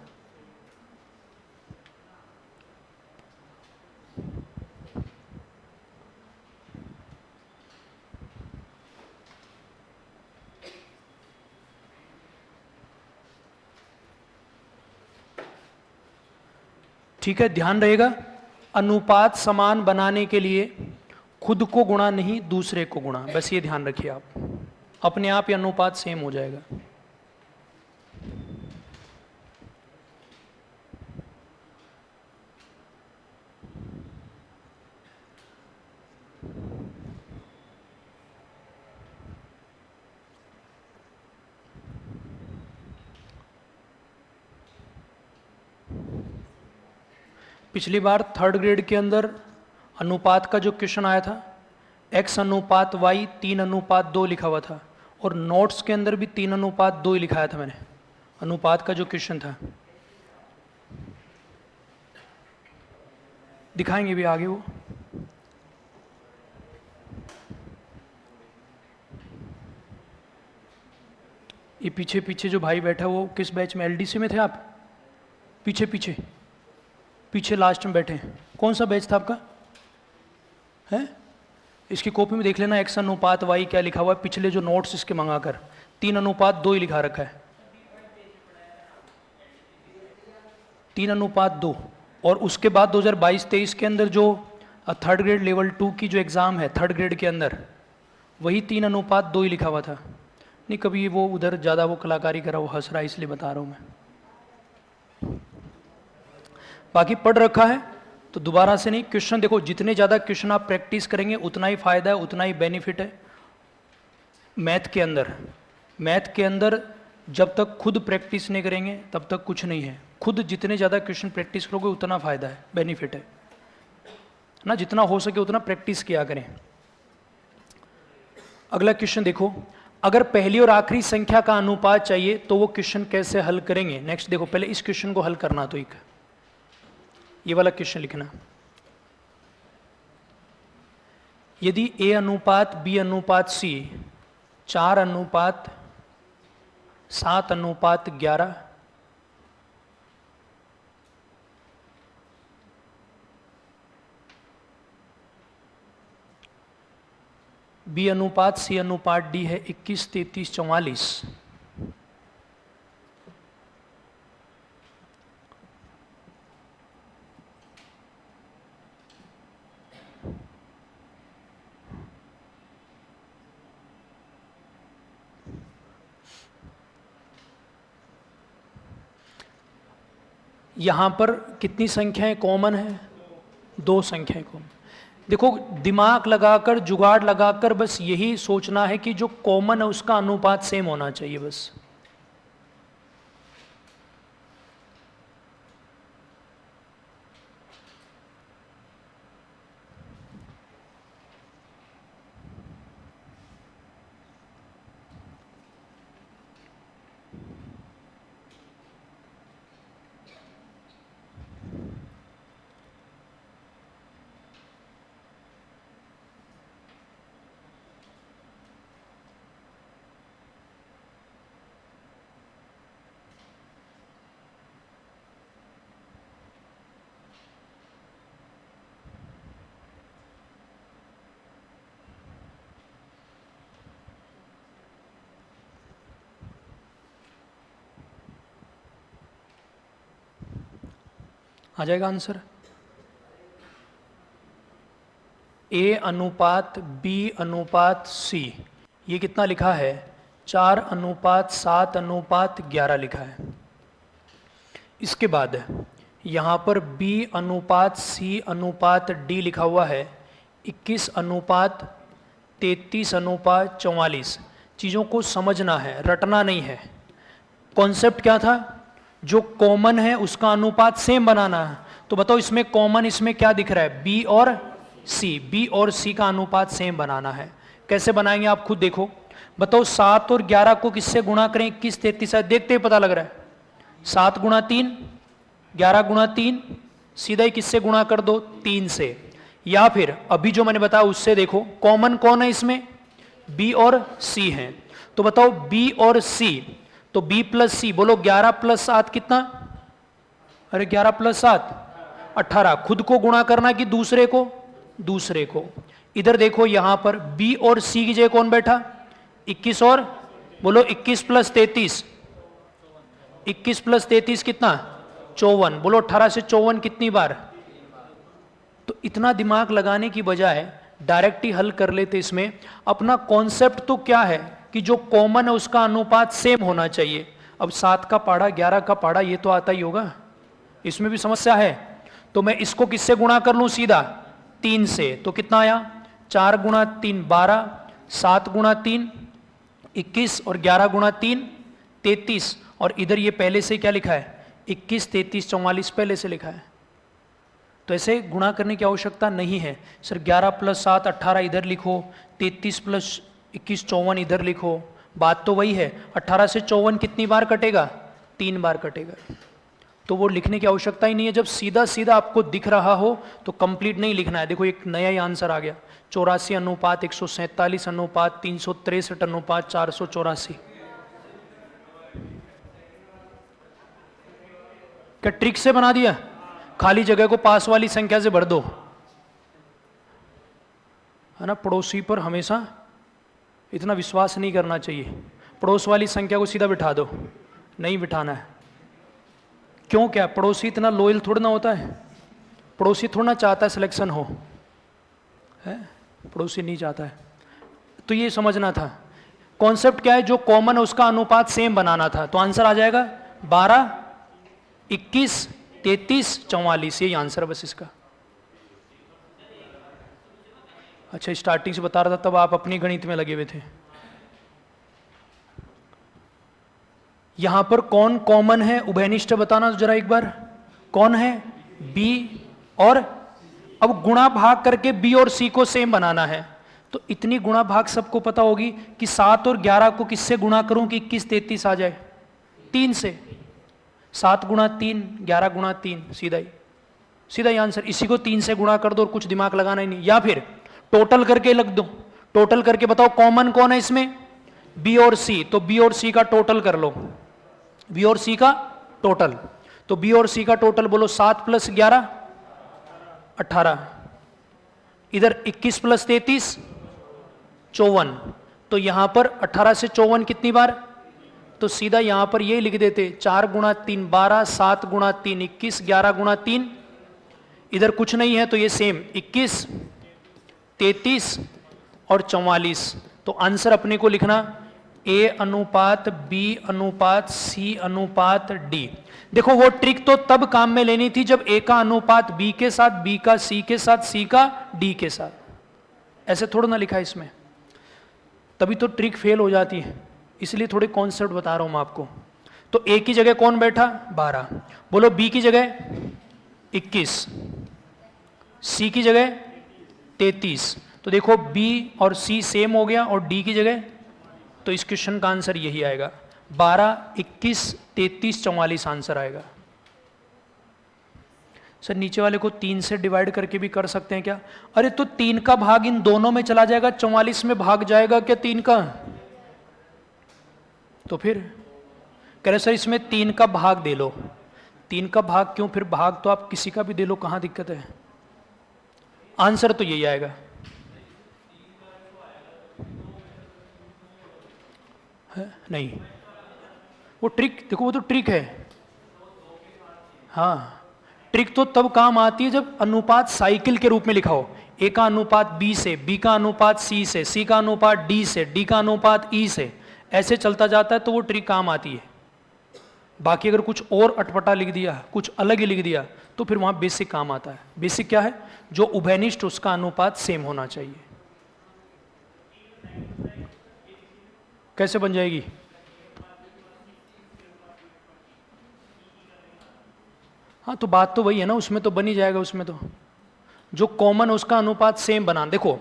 ठीक है, ध्यान रहेगा, अनुपात समान बनाने के लिए खुद को गुणा नहीं, दूसरे को गुणा, बस ये ध्यान रखिए आप, अपने आप ये अनुपात सेम हो जाएगा। पिछली बार 3rd ग्रेड के अंदर अनुपात का जो क्वेश्चन आया था, x अनुपात y 3:2 लिखा हुआ था, और नोट्स के अंदर भी 3:2 ही लिखाया था मैंने, अनुपात का जो क्वेश्चन था। दिखाएंगे भी आगे वो। ये पीछे पीछे जो भाई बैठा वो किस बैच में, एलडीसी में थे आप, पीछे पीछे पीछे लास्ट में बैठे हैं, कौन सा बैच था आपका, है? इसकी कॉपी में देख लेना, x अनुपात y क्या लिखा हुआ है, पिछले जो नोट्स इसके मंगाकर 3:2 ही लिखा रखा है, 3:2। और उसके बाद 2022-23 के अंदर जो 3rd ग्रेड लेवल 2 की जो एग्ज़ाम है 3rd ग्रेड के अंदर, वही 3:2 ही लिखा हुआ था। नहीं, कभी वो उधर ज़्यादा वो कलाकारी करा, वो हंस रहा है इसलिए बता रहा हूँ मैं। बाकी पढ़ रखा है तो दोबारा से नहीं, क्वेश्चन देखो, जितने ज़्यादा क्वेश्चन आप प्रैक्टिस करेंगे उतना ही फायदा है, उतना ही बेनिफिट है। मैथ के अंदर जब तक खुद प्रैक्टिस नहीं करेंगे तब तक कुछ नहीं है। खुद जितने ज़्यादा क्वेश्चन प्रैक्टिस करोगे उतना फायदा है, बेनिफिट है ना, जितना हो सके उतना प्रैक्टिस किया करें। अगला क्वेश्चन देखो, अगर पहली और आखिरी संख्या का अनुपात चाहिए तो वो क्वेश्चन कैसे हल करेंगे। नेक्स्ट देखो, पहले इस क्वेश्चन को हल करना, तो एक ये वाला क्वेश्चन लिखना, यदि a अनुपात b अनुपात c 4:7:11 b बी अनुपात सी अनुपात डी है 21, 33, 44। यहां पर कितनी संख्याएं कॉमन है? 2 संख्याएं कॉमन। देखो, दिमाग लगाकर, जुगाड़ लगाकर बस यही सोचना है कि जो कॉमन है उसका अनुपात सेम होना चाहिए बस। आ जाएगा आंसर। ए अनुपात बी अनुपात सी, ये कितना लिखा है? 4 अनुपात 7 अनुपात 11 लिखा है। इसके बाद यहाँ पर बी अनुपात सी अनुपात डी लिखा हुआ है 21 अनुपात 33 अनुपात 44। चीज़ों को समझना है, रटना नहीं है। कॉन्सेप्ट क्या था? जो कॉमन है उसका अनुपात सेम बनाना है। तो बताओ इसमें कॉमन, इसमें क्या दिख रहा है? बी और सी। बी और सी का अनुपात सेम बनाना है। कैसे बनाएंगे आप खुद देखो। बताओ 7 और 11 को किससे गुणा करें? 21, 33। देखते ही पता लग रहा है। 7 गुणा 3, 11 गुणा 3, सीधा ही किससे गुणा कर दो? 3 से। या फिर अभी जो मैंने बताया उससे देखो, कॉमन कौन है इसमें? बी और सी है। तो बताओ बी और सी, तो बी प्लस सी, बोलो 11 प्लस 7 कितना? अरे 11 प्लस 7 18। खुद को गुणा करना कि दूसरे को? दूसरे को। इधर देखो यहां पर बी और सी की जगह कौन बैठा? 21 और, बोलो 21 प्लस 33, 21 प्लस 33 कितना? 54। बोलो 18 से 54 कितनी बार? तो इतना दिमाग लगाने की बजाय डायरेक्ट ही हल कर लेते। इसमें अपना कॉन्सेप्ट तो क्या है कि जो कॉमन है उसका अनुपात सेम होना चाहिए। अब 7 का पाढ़ा 11 का पाढ़ा ये तो आता ही होगा, इसमें भी समस्या है। तो मैं इसको किससे गुणा कर लूं? सीधा 3 से। तो कितना आया? 4 गुणा 3 12, 7 गुणा 3 21 और 11 गुणा 3 33। और इधर ये पहले से क्या लिखा है? 21, 33, 44 पहले से लिखा है। तो ऐसे गुणा करने की आवश्यकता नहीं है। सर 11 प्लस 7 18 इधर लिखो, 33 प्लस 21 54 इधर लिखो। बात तो वही है। 18 से 54 कितनी बार कटेगा? 3 बार कटेगा। तो वो लिखने की आवश्यकता ही नहीं है। जब सीधा सीधा आपको दिख रहा हो तो कंप्लीट नहीं लिखना है। देखो एक नया ही आंसर आ गया, 84 अनुपात 147 अनुपात 363 अनुपात 484। क्या ट्रिक से बना दिया? खाली जगह को पास वाली संख्या से भर दो, है ना। पड़ोसी पर हमेशा इतना विश्वास नहीं करना चाहिए। पड़ोस वाली संख्या को सीधा बिठा दो, नहीं बिठाना है। क्यों? क्या पड़ोसी इतना लॉयल थोड़ा ना होता है? पड़ोसी थोड़ा ना चाहता है सिलेक्शन हो, है? पड़ोसी नहीं चाहता है। तो ये समझना था कॉन्सेप्ट क्या है। जो कॉमन है उसका अनुपात सेम बनाना था। तो आंसर आ जाएगा 12, 21, 33, 44। यही आंसर बस इसका। अच्छा, स्टार्टिंग से बता रहा था तब आप अपनी गणित में लगे हुए थे। यहां पर कौन कॉमन है? उभयनिष्ठ बताना जरा एक बार। कौन है? बी और, अब गुणा भाग करके बी और सी को सेम बनाना है। तो इतनी गुणा भाग सबको पता होगी कि 7 और 11 को किससे गुणा करूं कि 21, 33 आ जाए? 3 से। 7 गुणा 3, 11 गुणा 3, सीधा ही आंसर। इसी को 3 से गुणा कर दो और कुछ दिमाग लगाना ही नहीं। या फिर टोटल करके लग दो। टोटल करके बताओ कॉमन कौन है इसमें? बी और सी। तो बी और सी का टोटल कर लो। बी और सी का टोटल, तो बी और सी का टोटल बोलो 7 प्लस 11 18, इधर 21 प्लस 33 54, तो यहां पर 18 से 54 कितनी बार, तो सीधा यहां पर ये लिख देते 4 गुणा 3 12, 7 गुणा 3 21, 11 गुणा 3, इधर कुछ नहीं है तो ये सेम 21, 33 और 44। तो आंसर अपने को लिखना A अनुपात B अनुपात C अनुपात D। देखो वो ट्रिक तो तब काम में लेनी थी जब A का अनुपात B के साथ, B का C के साथ, C का D के साथ, ऐसे थोड़ा ना लिखा इसमें, तभी तो ट्रिक फेल हो जाती है। इसलिए थोड़े कॉन्सेप्ट बता रहा हूं मैं आपको। तो A की जगह कौन बैठा 12, बोलो B की जगह 21, C की जगह 33, तो देखो B और C सेम हो गया, और D की जगह, तो इस क्वेश्चन का आंसर यही आएगा 12, 21, 33, 44 आंसर आएगा। सर नीचे वाले को 3 से डिवाइड करके भी कर सकते हैं क्या? अरे तो 3 का भाग इन दोनों में चला जाएगा, 44 में भाग जाएगा क्या 3 का? तो फिर कह रहे सर इसमें 3 का भाग दे लो। 3 का भाग क्यों, फिर भाग तो आप किसी का भी दे लो, कहां दिक्कत है? आंसर तो यही आएगा। है? नहीं, वो ट्रिक देखो, वो तो ट्रिक है। हाँ, ट्रिक तो तब काम आती है जब अनुपात साइकिल के रूप में लिखा हो। ए का अनुपात बी से, बी का अनुपात सी से, सी का अनुपात डी से, डी का अनुपात ई से, ऐसे चलता जाता है तो वो ट्रिक काम आती है। बाकी अगर कुछ और अटपटा लिख दिया, कुछ अलग ही लिख दिया, तो फिर वहां बेसिक काम आता है। बेसिक क्या है? जो उभयनिष्ठ उसका अनुपात सेम होना चाहिए। कैसे बन जाएगी? हाँ तो बात तो वही है ना, उसमें तो बन ही जाएगा। उसमें तो जो कॉमन उसका अनुपात सेम बना। देखो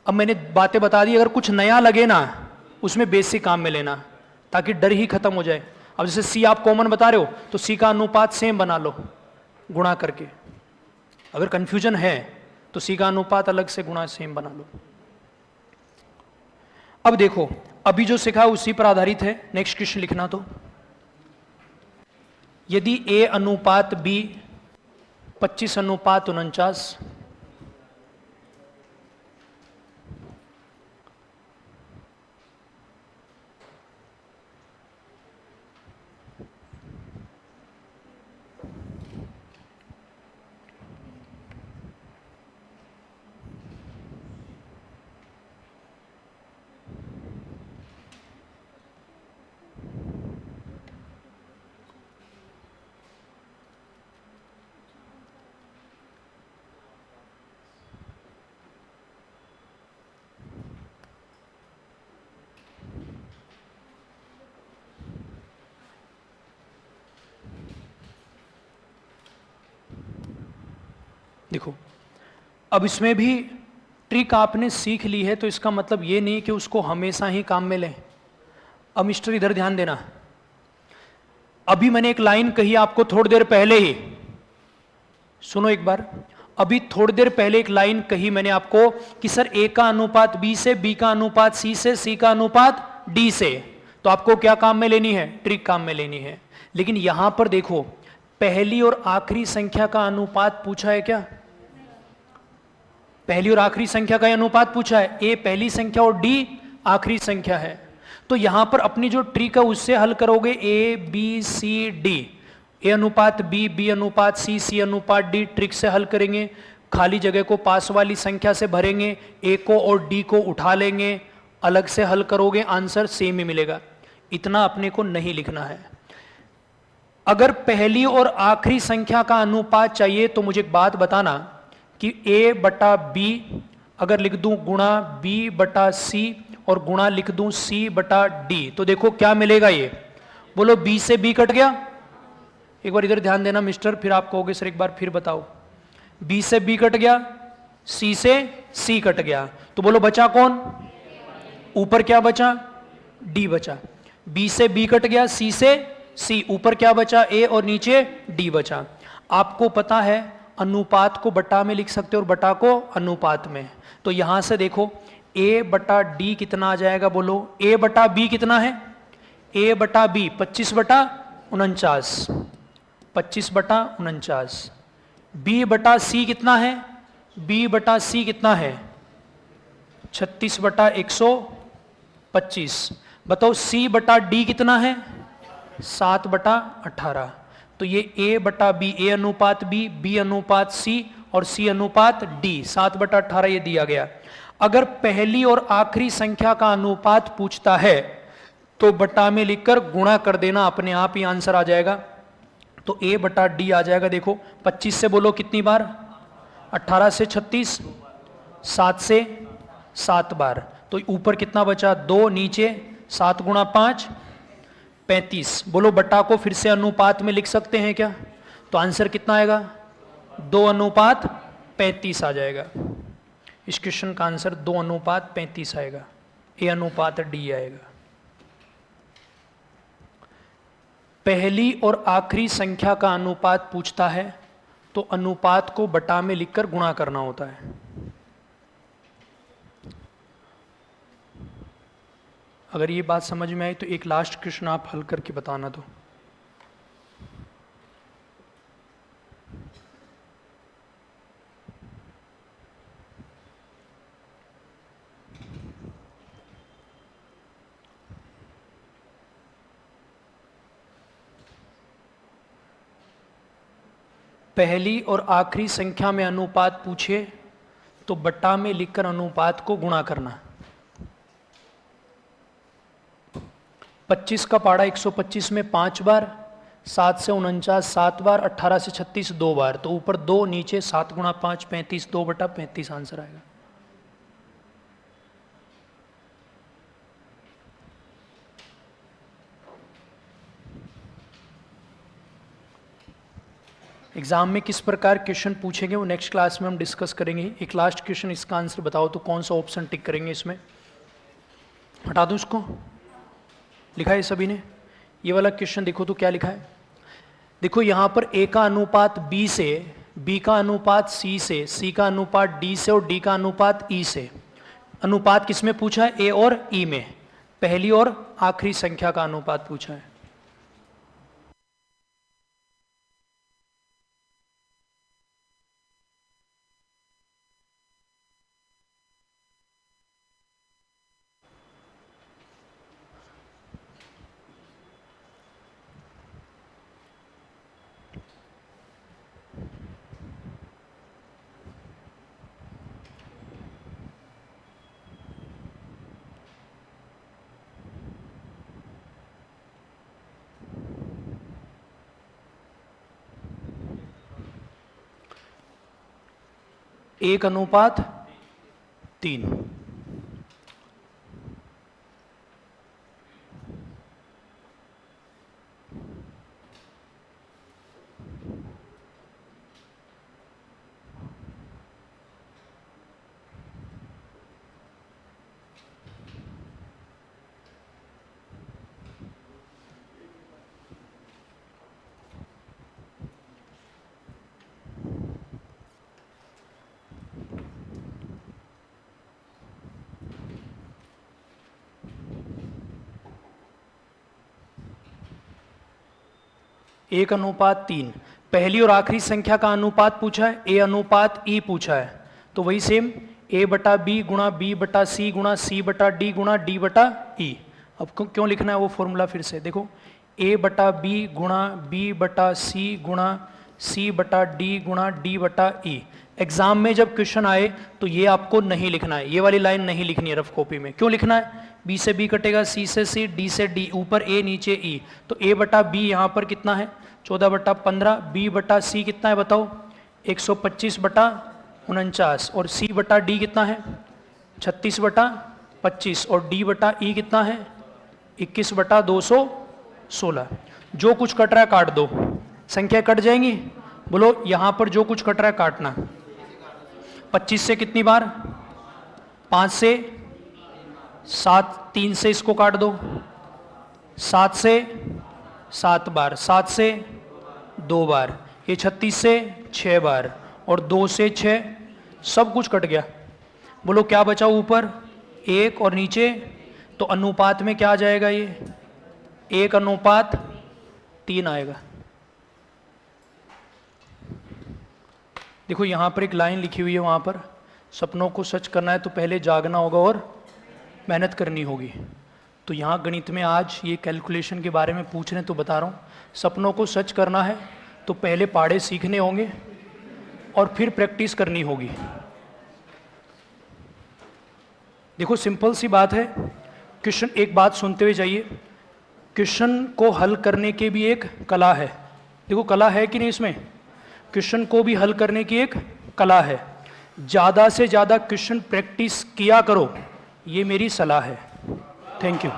अब मैंने बातें बता दी, अगर कुछ नया लगे ना उसमें बेसिक काम में लेना, ताकि डर ही खत्म हो जाए। अब जैसे सी आप कॉमन बता रहे हो तो सी का अनुपात सेम बना लो गुणा करके। अगर कंफ्यूजन है तो सी का अनुपात अलग से गुणा सेम बना लो। अब देखो अभी जो सीखा उसी पर आधारित है। नेक्स्ट क्वेश्चन लिखना। तो यदि A अनुपात B 25 अनुपात 49, देखो अब इसमें भी ट्रिक आपने सीख ली है, तो इसका मतलब ये नहीं कि उसको हमेशा ही काम में लें। अब मिस्टर इधर ध्यान देना। अभी मैंने एक लाइन कही आपको थोड़ी देर पहले ही, सुनो एक बार। अभी थोड़ी देर पहले एक लाइन कही मैंने आपको कि सर ए का अनुपात बी से, बी का अनुपात सी से, सी का अनुपात डी से, तो आपको क्या काम में लेनी है? ट्रिक काम में लेनी है। लेकिन यहां पर देखो पहली और आखिरी संख्या का अनुपात पूछा है क्या? पहली और आखिरी संख्या का अनुपात पूछा है। ए पहली संख्या और डी आखिरी संख्या है। तो यहां पर अपनी जो ट्रिक है उससे हल करोगे ए बी सी डी, ए अनुपात बी, बी अनुपात सी, सी अनुपात डी, ट्रिक से हल करेंगे। खाली जगह को पास वाली संख्या से भरेंगे, ए को और डी को उठा लेंगे, अलग से हल करोगे, आंसर सेम ही मिलेगा। इतना अपने को नहीं लिखना है। अगर पहली और आखिरी संख्या का अनुपात चाहिए तो मुझे एक बात बताना कि a बटा b अगर लिख दूं गुणा b बटा c और गुणा लिख दूं c बटा d, तो देखो क्या मिलेगा? ये बोलो b से b कट गया। एक बार इधर ध्यान देना मिस्टर, फिर आप कहोगे सर एक बार फिर बताओ। b से b कट गया, c से c कट गया, तो बोलो बचा कौन? ऊपर क्या बचा? d बचा। b से b कट गया, c से c, ऊपर क्या बचा? a और नीचे d बचा। आपको पता है अनुपात को बटा में लिख सकते हो और बटा को अनुपात में। तो यहां से देखो a बटा d कितना आ जाएगा? बोलो a बटा b कितना है? a बटा b 25 बटा 49, 25 बटा 49। b बटा c कितना है? b बटा c कितना है? 36/125। बताओ C बटा D कितना है? 7/18। तो ये A बटा B, A अनुपात B, B अनुपात C और C अनुपात D, 7/18 ये दिया गया। अगर पहली और आखिरी संख्या का अनुपात पूछता है तो बटा में लिखकर गुणा कर देना, अपने आप ही आंसर आ जाएगा। तो A बटा D आ जाएगा। देखो 25 से बोलो कितनी बार? 18 से 36, 7 से 7 बार। तो ऊपर कितना बचा? 2, नीचे 7 गुणा 5 35। बोलो बटा को फिर से अनुपात में लिख सकते हैं क्या? तो आंसर कितना आएगा? 2:35 आ जाएगा। इस क्वेश्चन का आंसर 2:35 आएगा। ए अनुपात डी आएगा। पहली और आखिरी संख्या का अनुपात पूछता है तो अनुपात को बटा में लिखकर गुणा करना होता है। अगर ये बात समझ में आई तो एक लास्ट क्वेश्चन आप हल करके बताना। तो पहली और आखिरी संख्या में अनुपात पूछे तो बटा में लिखकर अनुपात को गुणा करना। 25 का पाड़ा 125 में 5 बार, 7 से 49 7 बार, 18 से 36 2 बार। तो ऊपर 2, नीचे 7 गुणा 5 35, 2/35 आंसर आएगा। एग्जाम में किस प्रकार क्वेश्चन पूछेंगे वो नेक्स्ट क्लास में हम डिस्कस करेंगे। एक लास्ट क्वेश्चन, इसका आंसर बताओ तो कौन सा ऑप्शन टिक करेंगे इसमें? हटा दूं इसको? लिखा है सभी ने? ये वाला क्वेश्चन देखो तो क्या लिखा है। देखो यहाँ पर A का अनुपात B से, B का अनुपात C से, C का अनुपात D से और D का अनुपात E से। अनुपात किस में पूछा है? A और E में। पहली और आखिरी संख्या का अनुपात पूछा है। एक अनुपात 3। एक अनुपात 3। पहली और आखिरी संख्या का अनुपात पूछा है, A अनुपात E पूछा है। तो वही सेम A बटा B गुणा B बटा C गुणा C बटा D गुणा D बटा E। अब क्यों लिखना है वो फॉर्मूला फिर से देखो, A बटा B गुणा B बटा C गुणा C बटा D गुणा D बटा E। एग्जाम में जब क्वेश्चन आए तो ये आपको नहीं लिखना है, ये वाली लाइन नहीं लिखनी है रफ कॉपी में। क्यों लिखना है? B से B कटेगा, C से C, D से D, ऊपर A नीचे E। तो A बटा B यहाँ पर कितना है? 14/15। B बटा C कितना है बताओ? 125/49। और C बटा D कितना है? 36/25। और D बटा E कितना है? 21/216। जो कुछ कट रहा है काट दो, संख्या कट जाएंगी। बोलो यहाँ पर जो कुछ कट रहा है काटना। 25 से कितनी बार? 5 से 7, 3 से इसको काट दो। 7 से 7 बार, 7 से 2 बार, ये 36 से 6 बार और 2 से 6, सब कुछ कट गया। बोलो क्या बचा ऊपर? 1 और नीचे, तो अनुपात में क्या आ जाएगा? ये 1:3 आएगा। देखो यहाँ पर एक लाइन लिखी हुई है, वहाँ पर सपनों को सच करना है तो पहले जागना होगा और मेहनत करनी होगी। तो यहाँ गणित में आज ये कैलकुलेशन के बारे में पूछ रहे हैं तो बता रहा हूँ, सपनों को सच करना है तो पहले पहाड़े सीखने होंगे और फिर प्रैक्टिस करनी होगी। देखो सिंपल सी बात है, क्वेश्चन एक बात सुनते हुए जाइए, क्वेश्चन को हल करने की भी एक कला है। देखो कला है कि नहीं इसमें, क्वेश्चन को भी हल करने की एक कला है। ज़्यादा से ज़्यादा क्वेश्चन प्रैक्टिस किया करो, ये मेरी सलाह है। Thank you.